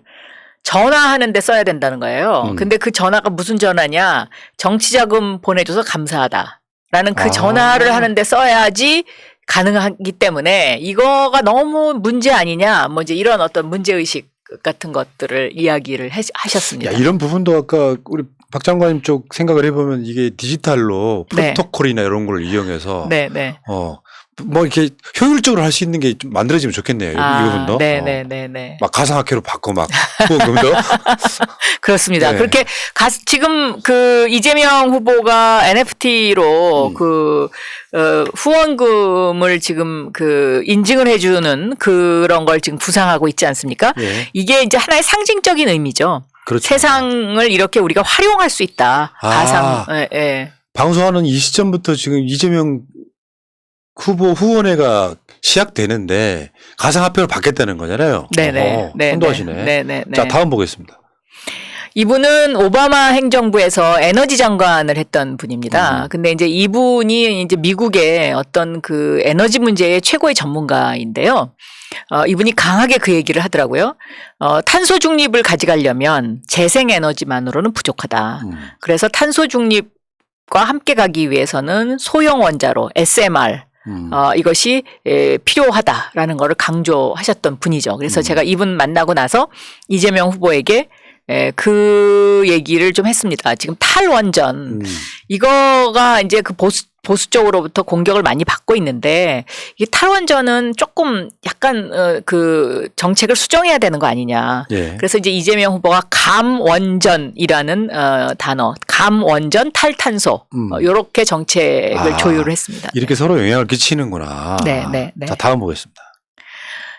전화하는 데 써야 된다는 거예요. 근데 그 전화가 무슨 전화냐? 정치자금 보내줘서 감사하다라는 그 전화를 하는 데 써야지 가능하기 때문에 이거가 너무 문제 아니냐? 뭐 이제 이런 어떤 문제의식 같은 것들을 이야기를 하셨습니다. 야, 이런 부분도 아까 우리 박 장관님 쪽 생각을 해보면 이게 디지털로 프로토콜이나 이런 걸 이용해서 네. 뭐 이렇게 효율적으로 할 수 있는 게 좀 만들어지면 좋겠네요. 이 부분도. 네. 막 가상화폐로 바꿔 막 후원금도. 그렇습니다. 네. 그렇게 지금 그 이재명 후보가 NFT로 그 후원금을 지금 그 인증을 해주는 그런 걸 지금 구상하고 있지 않습니까? 예. 이게 이제 하나의 상징적인 의미죠. 그렇죠. 세상을 이렇게 우리가 활용할 수 있다. 가상. 예. 방송하는 이 시점부터 지금 이재명 후보 후원회가 시작되는데 가상화폐로 바뀌었다는 거잖아요. 네네. 선도하시네. 네네. 자, 다음 보겠습니다. 이분은 오바마 행정부에서 에너지 장관을 했던 분입니다. 근데 이제 이분이 이제 미국의 어떤 그 에너지 문제의 최고의 전문가인데요. 이분이 강하게 그 얘기를 하더라고요. 탄소 중립을 가져가려면 재생 에너지만으로는 부족하다. 그래서 탄소 중립과 함께 가기 위해서는 소형 원자로 SMR 이것이 필요하다라는 거를 강조하셨던 분이죠. 그래서 제가 이분 만나고 나서 이재명 후보에게 그 얘기를 좀 했습니다. 지금 탈원전 이거가 이제 그 보수 쪽으로부터 공격을 많이 받고 있는데 이 탈원전은 조금 약간 그 정책을 수정해야 되는 거 아니냐. 예. 그래서 이제 이재명 후보가 감원전이라는 단어, 감원전 탈탄소 이렇게 정책을 조율을 했습니다. 이렇게 서로 영향을 끼치는구나. 네. 자, 다음 보겠습니다.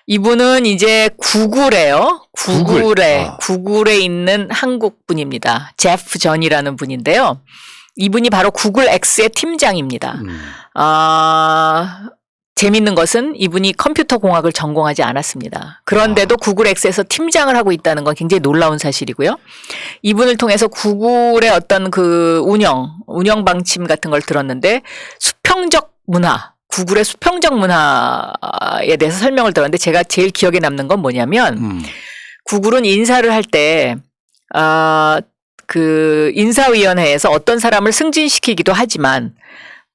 이분은 이제 구글에요. 구글. 구글에 있는 한국 분입니다. 제프 전이라는 분인데요. 이분이 바로 구글 X의 팀장입니다. 재밌는 것은 이분이 컴퓨터 공학을 전공하지 않았습니다. 그런데도 구글 X에서 팀장을 하고 있다는 건 굉장히 놀라운 사실이고요. 이분을 통해서 구글의 어떤 그 운영 방침 같은 걸 들었는데 수평적 문화, 구글의 수평적 문화에 대해서 설명을 들었는데 제가 제일 기억에 남는 건 뭐냐면 구글은 인사를 할 때 그 인사위원회에서 어떤 사람을 승진시키기도 하지만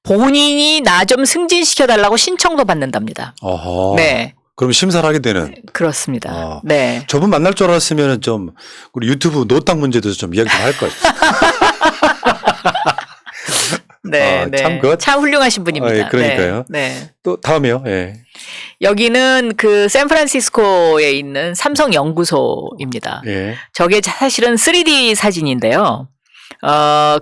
본인이 나 좀 승진시켜달라고 신청도 받는답니다. 어허. 네. 그럼 심사를 하게 되는. 그렇습니다. 네. 저분 만날 줄 알았으면 좀 우리 유튜브 노땅 문제도 좀 이야기 좀 할 걸. 네, 네. 참 훌륭하신 분입니다. 예, 그러니까요. 네. 또 다음이요. 예. 여기는 그 샌프란시스코에 있는 삼성 연구소입니다. 예. 저게 사실은 3D 사진인데요.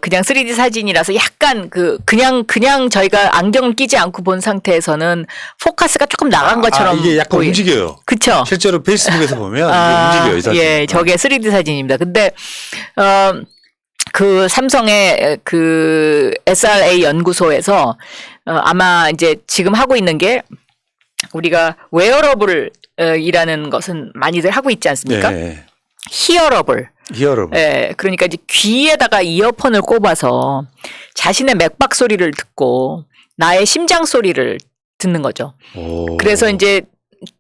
그냥 3D 사진이라서 약간 그냥 저희가 안경을 끼지 않고 본 상태에서는 포커스가 조금 나간 것처럼 이게 약간 움직여요. 그쵸? 실제로 페이스북에서 보면 이게 움직여요, 이 사진. 예, 저게 3D 사진입니다. 근데 그 삼성의 그 SRA 연구소에서 아마 이제 지금 하고 있는 게 우리가 웨어러블 이라는 것은 많이들 하고 있지 않습니까? 네. 히어러블. 예, 그러니까 이제 귀에다가 이어폰을 꼽아서 자신의 맥박 소리를 듣고 나의 심장 소리를 듣는 거죠. 오. 그래서 이제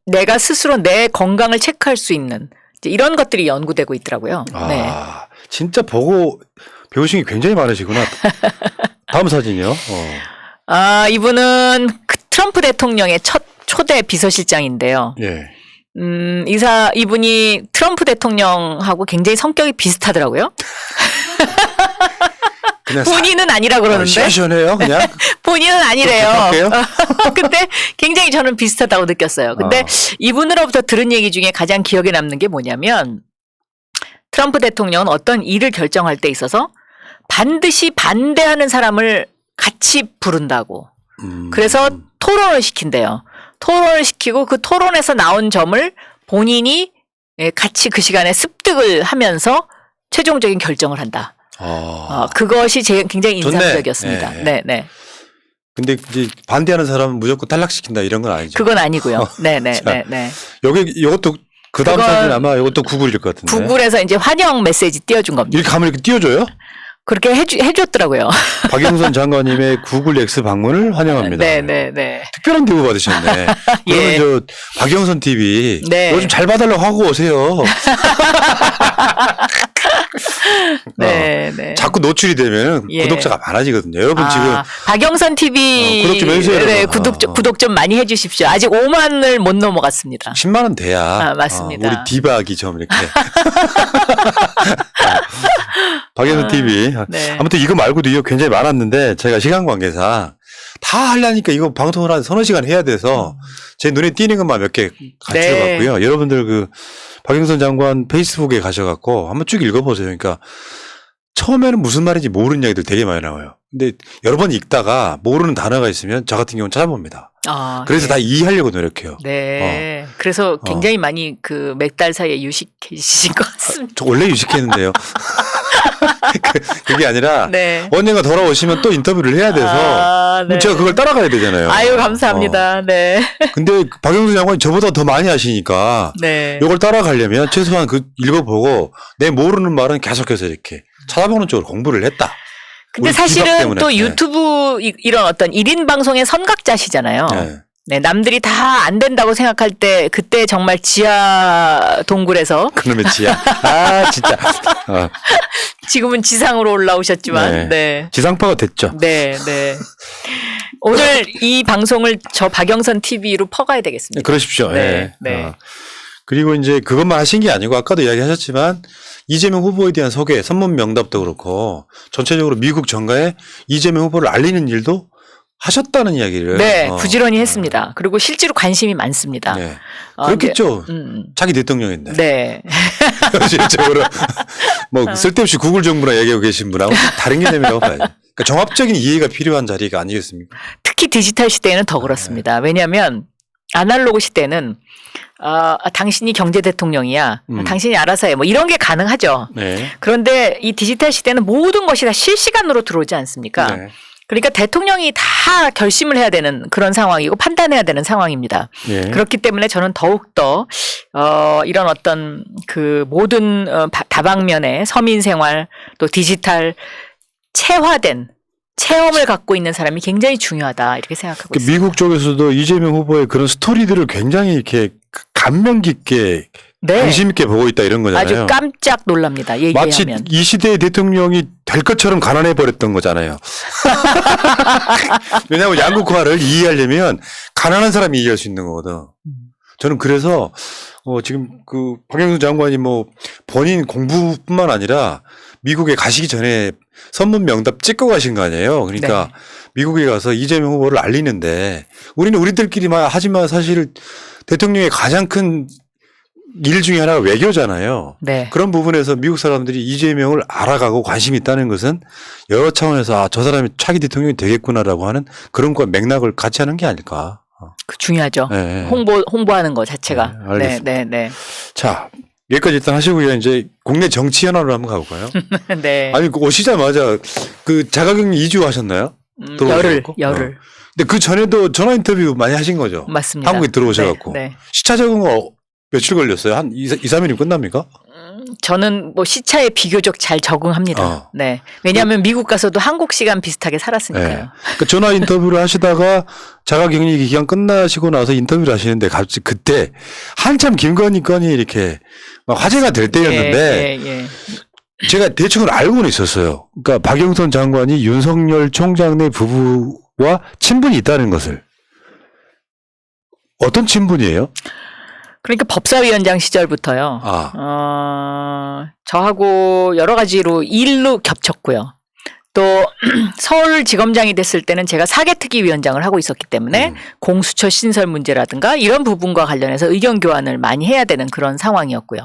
내가 스스로 내 건강을 체크할 수 있는 이제 이런 것들이 연구되고 있더라고요. 네. 진짜 보고 배우신 게 굉장히 많으시구나. 다음 사진이요. 이분은 그 트럼프 대통령의 첫 초대 비서실장인데요. 예. 이분이 트럼프 대통령하고 굉장히 성격이 비슷하더라고요. 본인은 아니라 그러는데. 시원해요, 그냥. 본인은 아니래요. 근데 굉장히 저는 비슷하다고 느꼈어요. 근데 이분으로부터 들은 얘기 중에 가장 기억에 남는 게 뭐냐면 트럼프 대통령은 어떤 일을 결정할 때 있어서 반드시 반대하는 사람을 같이 부른다고. 그래서 토론을 시킨대요. 토론을 시키고 그 토론에서 나온 점을 본인이 같이 그 시간에 습득을 하면서 최종적인 결정을 한다. 그것이 굉장히 인상적이었습니다. 좋네. 네. 근데 이제 반대하는 사람은 무조건 탈락시킨다 이런 건 아니죠. 그건 아니고요. 네. 여기 이것도 그 다음 사진 아마 이것도 구글일 것 같은데. 구글에서 이제 환영 메시지 띄워준 겁니다. 이렇게 하면 이렇게 띄워줘요? 그렇게 해줬더라고요. 박영선 장관님의 구글 X 방문을 환영합니다. 네. 특별한 대우 받으셨네. 예. 그러면 박영선 TV 네. 요즘 잘 봐달라고 하고 오세요. 네. 자꾸 노출이 되면 구독자가 많아지거든요. 여러분 지금 박영선 TV 구독 좀 해주세요. 네, 구독 좀 많이 해주십시오. 아직 5만을 못 넘어갔습니다. 10만 원 돼야 맞습니다. 우리 디바하기 좀 이렇게. 박영선 TV. 네. 아무튼 이거 말고도 이거 굉장히 많았는데 제가 시간 관계상 다 하려니까 이거 방송을 한 서너 시간 해야 돼서 제 눈에 띄는 것만 몇 개 가져갔고요. 여러분들 그 박영선 장관 페이스북에 가셔갖고 한번 쭉 읽어보세요. 그러니까 처음에는 무슨 말인지 모르는 이야기들 되게 많이 나와요. 근데 여러 번 읽다가 모르는 단어가 있으면 저 같은 경우는 찾아봅니다. 그래서 다 이해하려고 노력해요. 네. 그래서 굉장히 많이 그 몇 달 사이에 유식해지신 것 같습니다. 저 원래 유식했는데요. 그게 아니라 언젠가 돌아오시면 또 인터뷰를 해야 돼서 제가 그걸 따라가야 되잖아요. 아유, 감사합니다. 네. 근데 박영선 장관이 저보다 더 많이 하시니까 이걸 따라가려면 최소한 그 읽어보고 내 모르는 말은 계속해서 이렇게 찾아보는 쪽으로 공부를 했다. 근데 사실은 또 유튜브 이런 어떤 1인 방송의 선각자시잖아요. 네, 남들이 다 안 된다고 생각할 때 그때 정말 지하 동굴에서 그놈의 지하. 진짜. 지금은 지상으로 올라오셨지만 지상파가 됐죠. 네. 오늘 이 방송을 저 박영선 TV로 퍼가야 되겠습니다. 그러십시오. 네. 그리고 이제 그것만 하신 게 아니고 아까도 이야기하셨지만 이재명 후보에 대한 소개, 선문 명답도 그렇고 전체적으로 미국 정가에 이재명 후보를 알리는 일도 하셨다는 이야기를. 부지런히 했습니다. 그리고 실제로 관심이 많습니다. 그렇겠죠. 자기 대통령인데. 네. 실질적으로 뭐 쓸데없이 구글 정부나 얘기하고 계신 분하고 다른 개념이라고 봐야죠. 그러니까 종합적인 이해가 필요한 자리가 아니겠습니까? 특히 디지털 시대에는 더 그렇습니다. 왜냐하면 아날로그 시대는 당신이 경제 대통령이야. 당신이 알아서 해. 뭐 이런 게 가능하죠. 그런데 이 디지털 시대는 모든 것이 다 실시간으로 들어오지 않습니까? 그러니까 대통령이 다 결심을 해야 되는 그런 상황이고 판단해야 되는 상황입니다. 그렇기 때문에 저는 더욱더 이런 어떤 그 모든 다방면의 서민 생활 또 디지털 체화된 체험을 갖고 있는 사람이 굉장히 중요하다 이렇게 생각하고 있습니다. 미국 쪽에서도 이재명 후보의 그런 스토리들을 굉장히 이렇게 감명 깊게 관심 있게 보고 있다 이런 거잖아요. 아주 깜짝 놀랍니다. 얘기하면. 마치 이 시대의 대통령이 될 것처럼 가난해 버렸던 거잖아요. 왜냐하면 양극화를 이해하려면 가난한 사람이 이해할 수 있는 거거든. 저는 그래서 지금 그 박영선 장관이 뭐 본인 공부뿐만 아니라 미국에 가시기 전에 선문 명답 찍고 가신 거 아니에요. 그러니까 네. 미국에 가서 이재명 후보를 알리는데 우리는 우리들끼리만 하지만 사실 대통령의 가장 큰 일 중에 하나가 외교잖아요. 네. 그런 부분에서 미국 사람들이 이재명을 알아가고 관심이 있다는 것은 여러 차원에서 저 사람이 차기 대통령이 되겠구나라고 하는 그런 거 맥락을 같이 하는 게 아닐까. 그 중요하죠. 네. 홍보하는 거 자체가. 네, 알겠습니다. 네. 자, 여기까지 일단 하시고요. 이제 국내 정치 현안으로 한번 가볼까요? 네. 아니, 오시자마자 그 자가격리 2주 하셨나요? 들어오셔갖고? 열흘. 근데 그 전에도 전화 인터뷰 많이 하신 거죠? 맞습니다. 한국에 들어오셔갖고. 네. 시차 적응 며칠 걸렸어요? 한 2, 3일이면 끝납니까? 저는 뭐 시차에 비교적 잘 적응합니다. 네. 왜냐하면 미국 가서도 한국 시간 비슷하게 살았으니까요. 네. 그러니까 전화 인터뷰를 하시다가 자가격리 기간 끝나시고 나서 인터뷰를 하시는데 갑자기 그때 한참 김건희 건이 이렇게 막 화제가 될 때였는데 예. 제가 대충은 알고는 있었어요. 그러니까 박영선 장관이 윤석열 총장 내 부부와 친분이 있다는 것을. 어떤 친분이에요? 그러니까 법사위원장 시절부터요. 저하고 여러 가지로 일로 겹쳤고요. 또 서울지검장이 됐을 때는 제가 사개특위위원장을 하고 있었기 때문에 공수처 신설 문제라든가 이런 부분과 관련해서 의견 교환을 많이 해야 되는 그런 상황이었고요.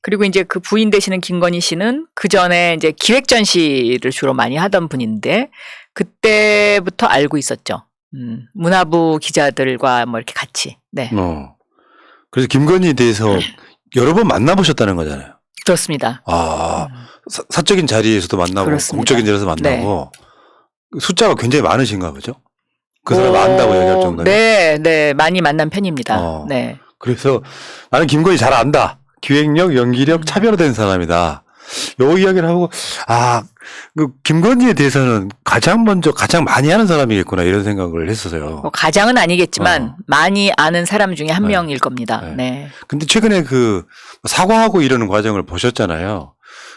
그리고 이제 그 부인 되시는 김건희 씨는 그 전에 이제 기획전시를 주로 많이 하던 분인데 그때부터 알고 있었죠. 문화부 기자들과 뭐 이렇게 같이. 네. 그래서 김건희에 대해서 여러 번 만나보셨다는 거잖아요. 그렇습니다. 사적인 자리에서도 만나고 그렇습니다. 공적인 자리에서 만나고 숫자가 굉장히 많으신가 보죠? 그 사람 안다고 얘기할 정도로. 네. 많이 만난 편입니다. 네. 그래서 나는 김건희 잘 안다. 기획력, 연기력, 차별화된 사람이다. 요 이야기를 하고 그 김건희에 대해서는 가장 많이 하는 사람이겠구나 이런 생각을 했었어요. 가장은 아니겠지만 많이 아는 사람 중에 한 명일 겁니다. 네. 근데 최근에 그 사과하고 이러는 과정을 보셨잖아요.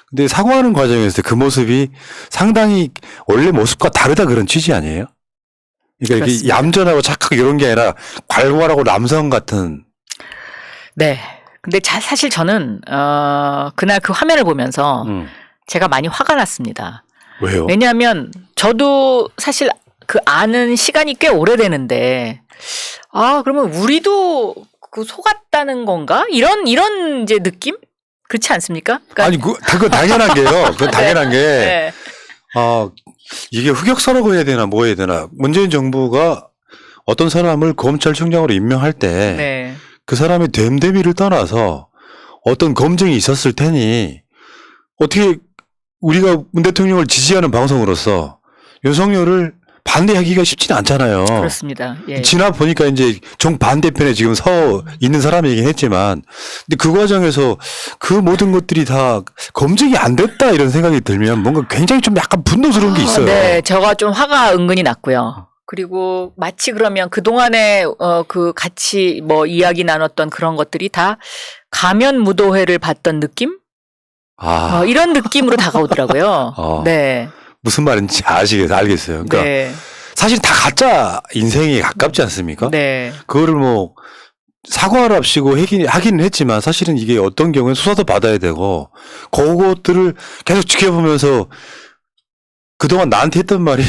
근데 사과하는 과정에서 그 모습이 상당히 원래 모습과 다르다 그런 취지 아니에요? 그러니까 이게 얌전하고 착하고 이런 게 아니라 괄괄하고 남성 같은. 네. 근데 사실 저는 그날 그 화면을 보면서 제가 많이 화가 났습니다. 왜요? 왜냐하면 저도 사실 그 아는 시간이 꽤 오래되는데 그러면 우리도 그 속았다는 건가? 이런 이제 느낌? 그렇지 않습니까? 그러니까 아니 그거 당연한 게요. 그건 당연한 게 네. 이게 흑역사라고 해야 되나 뭐 해야 되나. 문재인 정부가 어떤 사람을 검찰총장으로 임명할 때 그 사람의 됨됨이를 떠나서 어떤 검증이 있었을 테니 어떻게 우리가 문 대통령을 지지하는 방송으로서 윤석열을 반대하기가 쉽지는 않잖아요. 그렇습니다. 예. 지나 보니까 이제 정반대편에 지금 서 있는 사람이긴 했지만 근데 그 과정에서 그 모든 것들이 다 검증이 안 됐다 이런 생각이 들면 뭔가 굉장히 좀 약간 분노스러운 게 있어요. 네. 제가 좀 화가 은근히 났고요. 그리고 마치 그러면 그동안에 그 같이 뭐 이야기 나눴던 그런 것들이 다 가면 무도회를 봤던 느낌? 이런 느낌으로 다가오더라고요. 네. 무슨 말인지 알겠어요. 그러니까 사실 다 가짜 인생에 가깝지 않습니까? 네. 그거를 뭐 사과랍시고 하기는 했지만 사실은 이게 어떤 경우는 수사도 받아야 되고 그것들을 계속 지켜보면서 그동안 나한테 했던 말이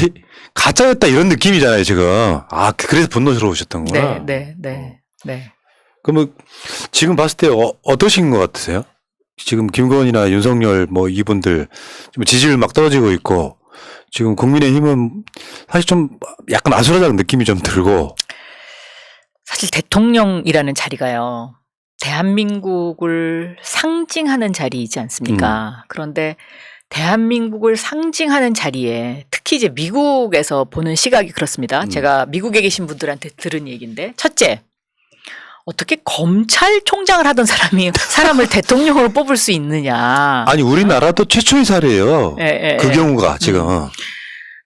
가짜였다 이런 느낌이잖아요 지금. 그래서 분노스러우셨던 거구나. 네. 그러면 지금 봤을 때 어떠신 것 같으세요? 지금 김건희나 윤석열 뭐 이분들 좀 지지율 막 떨어지고 있고 지금 국민의힘은 사실 좀 약간 아수라장 느낌이 좀 들고. 사실 대통령이라는 자리가요. 대한민국을 상징하는 자리이지 않습니까? 그런데 대한민국을 상징하는 자리에 특히 이제 미국에서 보는 시각이 그렇습니다. 제가 미국에 계신 분들한테 들은 얘기인데 첫째, 어떻게 검찰총장을 하던 사람을 대통령으로 뽑을 수 있느냐. 아니 우리나라도 최초의 사례예요. 그 경우가 지금.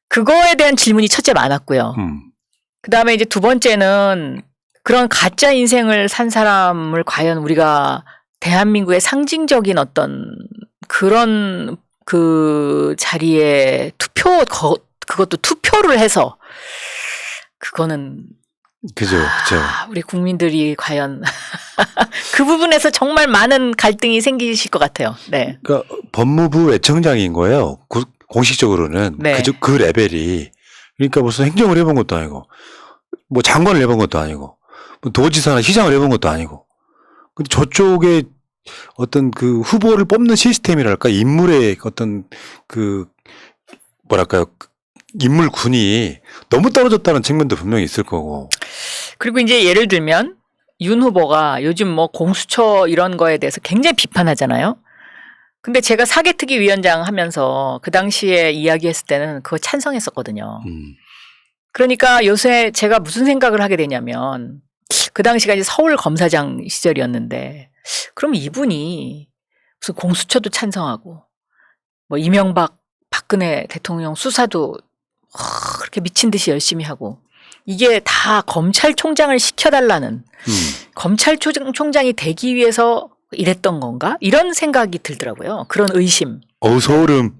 그거에 대한 질문이 첫째 많았고요. 그다음에 이제 두 번째는 그런 가짜 인생을 산 사람을 과연 우리가 대한민국의 상징적인 어떤 그런 그 자리에 그것도 투표를 해서 그거는 그죠, 그죠. 우리 국민들이 과연 그 부분에서 정말 많은 갈등이 생기실 것 같아요. 네. 그러니까 법무부 애청장인 거예요. 공식적으로는 네. 그 레벨이. 그러니까 무슨 행정을 해본 것도 아니고, 뭐 장관을 해본 것도 아니고, 뭐 도지사나 시장을 해본 것도 아니고. 근데 저쪽에 어떤 그 후보를 뽑는 시스템이랄까, 인물의 어떤 그 뭐랄까요, 인물군이 너무 떨어졌다는 측면도 분명히 있을 거고. 그리고 이제 예를 들면 윤 후보가 요즘 뭐 공수처 이런 거에 대해서 굉장히 비판하잖아요. 근데 제가 사개특위 위원장 하면서 그 당시에 이야기했을 때는 그거 찬성했었거든요. 그러니까 요새 제가 무슨 생각을 하게 되냐면 그 당시가 이제 서울 검사장 시절이었는데 그럼 이분이 무슨 공수처도 찬성하고 뭐 이명박 박근혜 대통령 수사도 그렇게 미친 듯이 열심히 하고 이게 다 검찰총장을 시켜달라는 검찰총장이 되기 위해서 이랬던 건가? 이런 생각이 들더라고요. 그런 의심. 소름.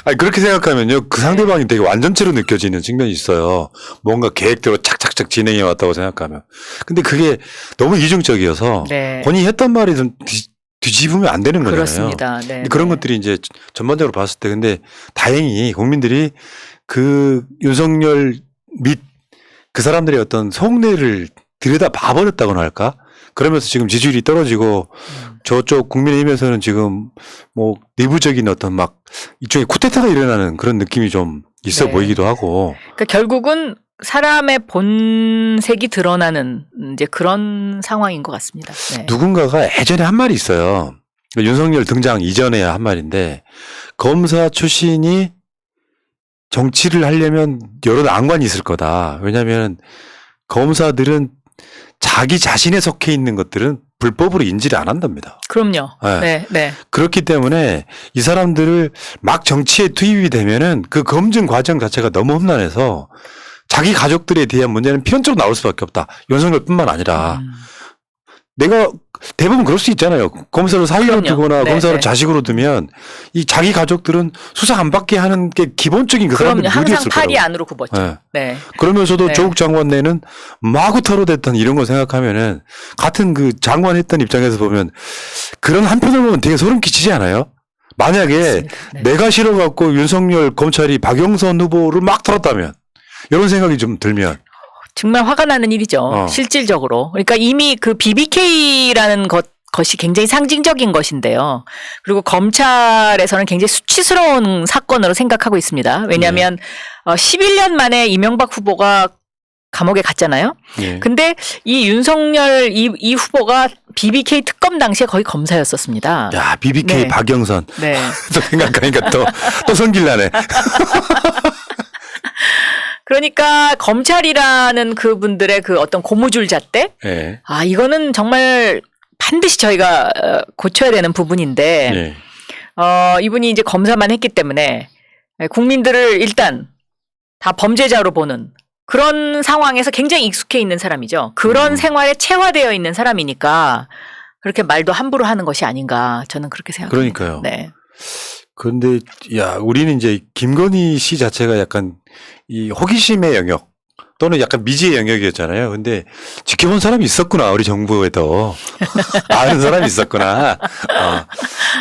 아니, 그렇게 생각하면요. 그 상대방이 되게 완전체로 느껴지는 측면이 있어요. 뭔가 계획대로 착착착 진행해 왔다고 생각하면. 근데 그게 너무 이중적이어서 네. 본인이 했던 말이 좀 뒤집으면 안 되는 거잖아요. 그렇습니다. 네, 그런 네. 것들이 이제 전반적으로 봤을 때 근데 다행히 국민들이 그 윤석열 및 그 사람들의 어떤 속내를 들여다 봐버렸다고나 할까? 그러면서 지금 지지율이 떨어지고 저쪽 국민의힘에서는 지금 뭐 내부적인 어떤 막 이쪽에 쿠데타가 일어나는 그런 느낌이 좀 있어 네. 보이기도 하고. 그러니까 결국은 사람의 본색이 드러나는 이제 그런 상황인 것 같습니다. 네. 누군가가 예전에 한 말이 있어요. 윤석열 등장 이전에 한 말인데 검사 출신이 정치를 하려면 여러 난관이 있을 거다. 왜냐하면 검사들은 자기 자신에 속해 있는 것들은 불법으로 인지를 안 한답니다. 그럼요. 네. 네, 네. 그렇기 때문에 이 사람들을 막 정치에 투입이 되면은 그 검증 과정 자체가 너무 험난해서 자기 가족들에 대한 문제는 필연적으로 나올 수밖에 없다. 윤석열뿐만 아니라 내가 대부분 그럴 수 있잖아요. 검사를 사위로 그럼요. 두거나 네, 검사를 네. 자식으로 두면 이 자기 가족들은 수사 안 받게 하는 게 기본적인 그 그럼요. 사람들 항상 의리였을 팔이 거라고. 안으로 굽었죠. 네. 네. 그러면서도 네. 조국 장관 내는 마구 털어댔던 이런 거 생각하면은 같은 그 장관 했던 입장에서 보면 그런 한편을 보면 되게 소름 끼치지 않아요? 만약에 맞습니다. 네. 내가 싫어갖고 윤석열 검찰이 박영선 후보를 막 털었다면 이런 생각이 좀 들면 정말 화가 나는 일이죠. 실질적으로. 그러니까 이미 그 BBK라는 것이 굉장히 상징적인 것인데요. 그리고 검찰에서는 굉장히 수치스러운 사건으로 생각하고 있습니다. 왜냐하면 11년 만에 이명박 후보가 감옥에 갔잖아요. 예. 근데 이 윤석열 이 후보가 BBK 특검 당시에 거의 검사였었습니다. 야, BBK 네. 박영선. 네. 또 생각하니까 또 성질나네. 그러니까 검찰이라는 그분들의 그 어떤 고무줄 잣대? 예. 아, 이거는 정말 반드시 저희가 고쳐야 되는 부분인데, 예. 이분이 이제 검사만 했기 때문에 국민들을 일단 다 범죄자로 보는 그런 상황에서 굉장히 익숙해 있는 사람이죠. 그런 생활에 체화되어 있는 사람이니까 그렇게 말도 함부로 하는 것이 아닌가 저는 그렇게 생각합니다. 그러니까요. 네. 그런데 야, 우리는 이제 김건희 씨 자체가 약간 이 호기심의 영역 또는 약간 미지의 영역이었잖아요. 근데 지켜본 사람이 있었구나. 우리 정부에도. 아는 사람이 있었구나.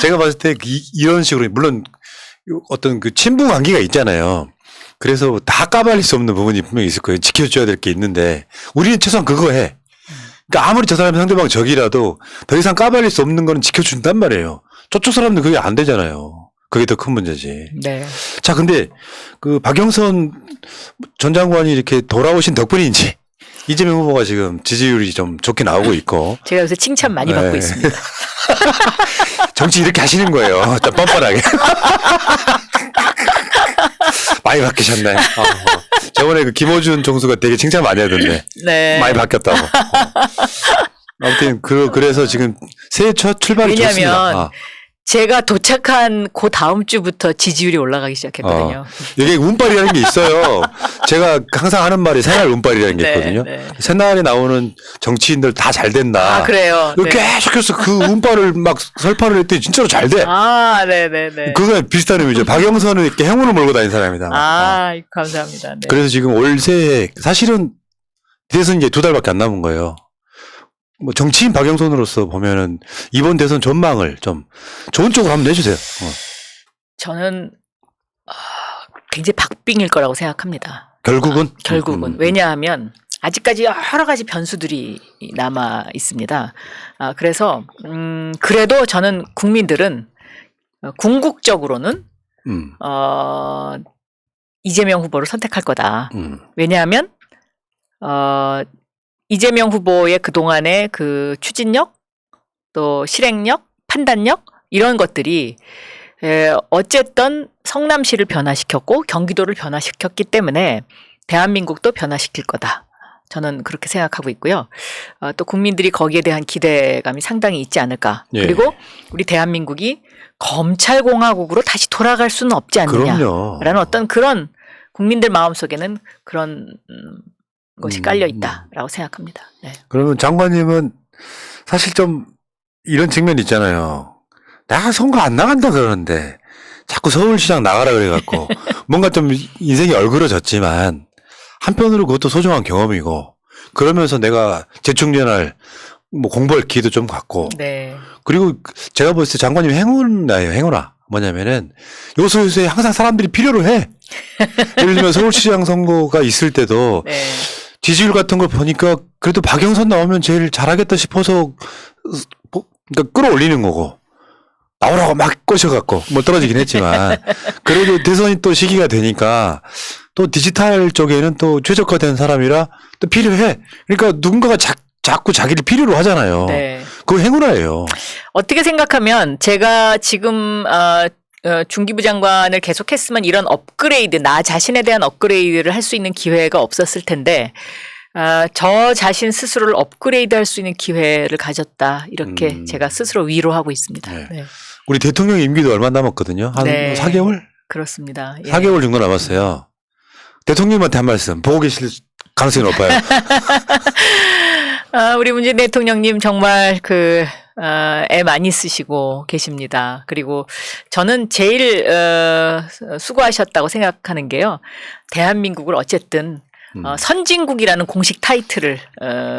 제가 봤을 때 이런 식으로 물론 어떤 그 친분 관계가 있잖아요. 그래서 다 까발릴 수 없는 부분이 분명히 있을 거예요. 지켜줘야 될 게 있는데 우리는 최소한 그거 해. 그러니까 아무리 저 사람이 상대방 적이라도 더 이상 까발릴 수 없는 거는 지켜준단 말이에요. 저쪽 사람들 그게 안 되잖아요. 그게 더 큰 문제지. 네. 자, 근데 그 박영선 전 장관이 이렇게 돌아오신 덕분인지 이재명 후보가 지금 지지율이 좀 좋게 나오고 있고. 제가 요새 칭찬 많이 받고 네. 있습니다. 정치 이렇게 하시는 거예요. 좀 뻔뻔하게. 많이 바뀌셨네. 저번에 그 김어준 총수가 되게 칭찬 많이 하던데. 네. 많이 바뀌었다고. 아무튼 그래서 지금 새해 첫 출발이 왜냐하면 좋습니다. 제가 도착한 그 다음 주부터 지지율이 올라가기 시작했거든요. 이게 운빨이라는 게 있어요. 제가 항상 하는 말이 새날 운빨이라는 게 네, 있거든요. 네. 새날에 나오는 정치인들 다 잘 된다. 아, 그래요. 네. 계속해서 그 운빨을 막 설파를 했더니 진짜로 잘 돼. 아, 네네네. 그거랑 비슷한 의미죠. 박영선은 이렇게 행운을 몰고 다니는 사람이다. 감사합니다. 네. 그래서 지금 올 새해 사실은 대선 이제 2달밖에 안 남은 거예요. 뭐 정치인 박영선으로서 보면은 이번 대선 전망을 좀 좋은 쪽으로 한번 내주세요. 저는 굉장히 박빙일 거라고 생각합니다. 결국은? 왜냐하면 아직까지 여러 가지 변수들이 남아 있습니다. 그래서 그래도 저는 국민들은 궁극적으로는 이재명 후보를 선택할 거다. 왜냐하면 이재명 후보의 그동안의 그 추진력, 또 실행력, 판단력 이런 것들이 어쨌든 성남시를 변화시켰고 경기도를 변화시켰기 때문에 대한민국도 변화시킬 거다. 저는 그렇게 생각하고 있고요. 또 국민들이 거기에 대한 기대감이 상당히 있지 않을까. 예. 그리고 우리 대한민국이 검찰공화국으로 다시 돌아갈 수는 없지 않느냐라는 어떤 그런 국민들 마음속에는 그런 것이 깔려 있다라고 생각합니다. 네. 그러면 장관님은 사실 좀 이런 측면이 있잖아요. 내가 선거 안 나간다 그러는데 자꾸 서울시장 나가라 그래갖고 뭔가 좀 인생이 얼그러졌지만 한편으로 그것도 소중한 경험이고 그러면서 내가 재충전할 뭐 공부할 기회도 좀 갖고 네. 그리고 제가 봤을 때 장관님 행운이에요. 행운아. 뭐냐면은 요소요소에 항상 사람들이 필요로 해. 예를 들면 서울시장 선거가 있을 때도 네. 지지율 같은 걸 보니까 그래도 박영선 나오면 제일 잘하겠다 싶어서 그러니까 끌어올리는 거고 나오라고 막 꼬셔갖고 뭐 떨어지긴 했지만 그래도 대선이 또 시기가 되니까 또 디지털 쪽에는 또 최적화된 사람이라 또 필요해. 그러니까 누군가가 자꾸 자기를 필요로 하잖아요. 네. 그거 행운아예요. 어떻게 생각하면 제가 지금 중기부 장관을 계속했으면 이런 업그레이드, 나 자신에 대한 업그레이드를 할 수 있는 기회가 없었을 텐데 저 자신 스스로를 업그레이드 할 수 있는 기회를 가졌다. 이렇게 제가 스스로 위로하고 있습니다. 네. 네. 우리 대통령 임기도 얼마 남았거든요. 한 네. 4개월? 그렇습니다. 예. 4개월 정도 남았어요. 대통령님한테 한 말씀 보고 계실 가능성이 높아요. 우리 문재인 대통령님 정말 애 많이 쓰시고 계십니다. 그리고 저는 제일 수고하셨다고 생각하는 게요. 대한민국을 어쨌든 선진국이라는 공식 타이틀을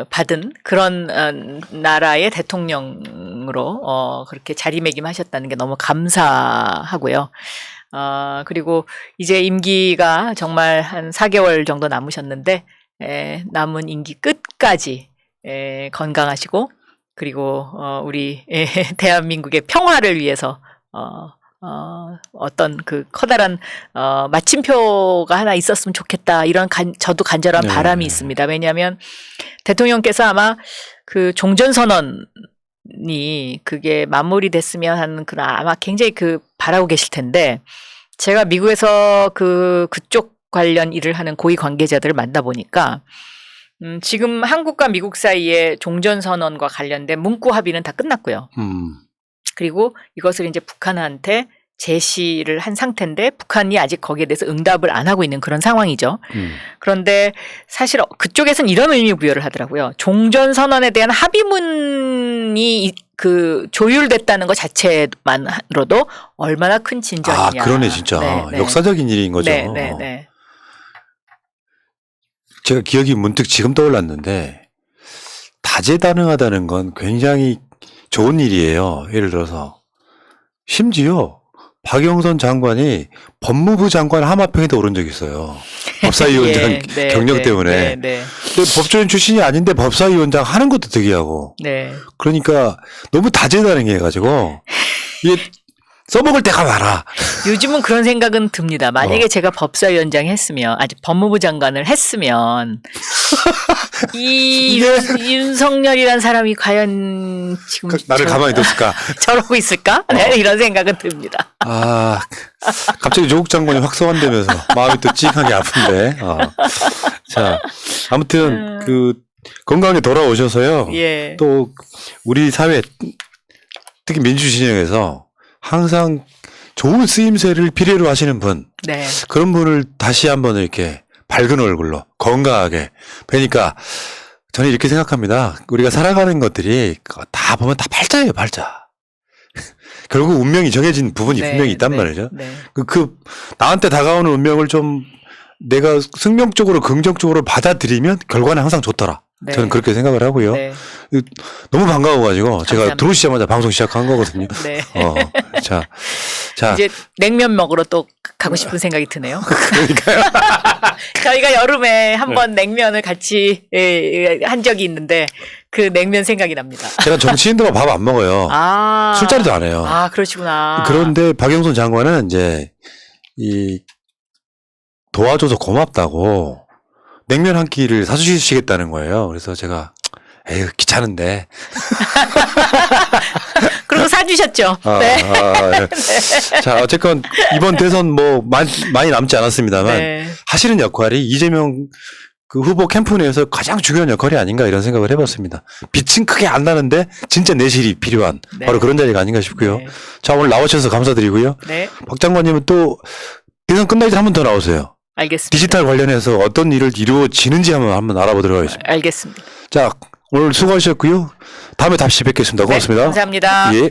받은 그런 나라의 대통령으로 그렇게 자리매김하셨다는 게 너무 감사하고요. 그리고 이제 임기가 정말 한 4개월 정도 남으셨는데 남은 임기 끝까지 건강하시고 그리고 우리 대한민국의 평화를 위해서 어떤 그 커다란 마침표가 하나 있었으면 좋겠다 이런 저도 간절한 바람이 있습니다. 왜냐하면 대통령께서 아마 그 종전선언이 그게 마무리됐으면 하는 그런 아마 굉장히 바라고 계실 텐데 제가 미국에서 그쪽 관련 일을 하는 고위 관계자들을 만나보니까 지금 한국과 미국 사이에 종전선언과 관련된 문구 합의는 다 끝났고요. 그리고 이것을 이제 북한한테 제시를 한 상태인데 북한이 아직 거기에 대해서 응답을 안 하고 있는 그런 상황이죠. 그런데 사실 그쪽에서는 이런 의미 부여를 하더라고요. 종전선언에 대한 합의문이 조율됐다는 것 자체만으로도 얼마나 큰 진전이냐. 그러네 진짜. 네. 역사적인 일인 거죠. 네. 제가 기억이 문득 지금 떠올랐는데 다재다능하다는 건 굉장히 좋은 일이에요. 예를 들어서 심지어 박영선 장관이 법무부 장관 하마평에도 오른 적이 있어요. 법사위원장 경력 때문에. 근데 법조인 출신이 아닌데 법사위원장 하는 것도 특이하고. 그러니까 너무 다재다능해가지고 이게 써먹을 때가 많아. 요즘은 그런 생각은 듭니다. 만약에 제가 법사위원장 했으면, 아직 법무부 장관을 했으면, 윤석열이란 사람이 과연 지금. 나를 가만히 뒀을까? 저러고 있을까? 네, 이런 생각은 듭니다. 갑자기 조국 장관이 확성한다면서 마음이 또 찡하게 아픈데. 자, 아무튼 건강하게 돌아오셔서요. 예. 또 우리 사회, 특히 민주진영에서 항상 좋은 쓰임새를 필요로 하시는 분, 네. 그런 분을 다시 한번 이렇게 밝은 얼굴로 건강하게 뵈니까 저는 이렇게 생각합니다. 우리가 살아가는 것들이 다 보면 다 팔자예요, 팔자. 결국 운명이 정해진 부분이 네, 분명히 있단 네, 말이죠. 네. 나한테 다가오는 운명을 좀 내가 승명적으로 긍정적으로 받아들이면 결과는 항상 좋더라. 네. 저는 그렇게 생각을 하고요. 네. 너무 반가워가지고 제가 감사합니다. 들어오시자마자 방송 시작한 거거든요. 네. 자, 이제 냉면 먹으러 또 가고 싶은 생각이 드네요. 그러니까요. 저희가 여름에 한번 냉면을 같이 한 적이 있는데 그 냉면 생각이 납니다. 제가 정치인들하고 밥 안 먹어요. 아. 술자리도 안 해요. 아, 그러시구나. 그런데 박영선 장관은 이제 도와줘서 고맙다고 냉면 한 끼를 사주시겠다는 거예요. 그래서 제가 에휴 귀찮은데. 그리고 사주셨죠. 네. 네. 자, 어쨌건 이번 대선 뭐 많이 남지 않았습니다만 네. 하시는 역할이 이재명 그 후보 캠프 내에서 가장 중요한 역할이 아닌가 이런 생각을 해봤습니다. 빛은 크게 안 나는데 진짜 내실이 필요한 네. 바로 그런 자리가 아닌가 싶고요. 네. 자, 오늘 나오셔서 감사드리고요. 네. 박 장관님은 또 대선 끝날 때 한 번 더 나오세요. 알겠습니다. 디지털 관련해서 어떤 일을 이루어지는지 한번 알아보도록 하겠습니다. 알겠습니다. 자, 오늘 수고하셨고요. 다음에 다시 뵙겠습니다. 고맙습니다. 네, 감사합니다. 예.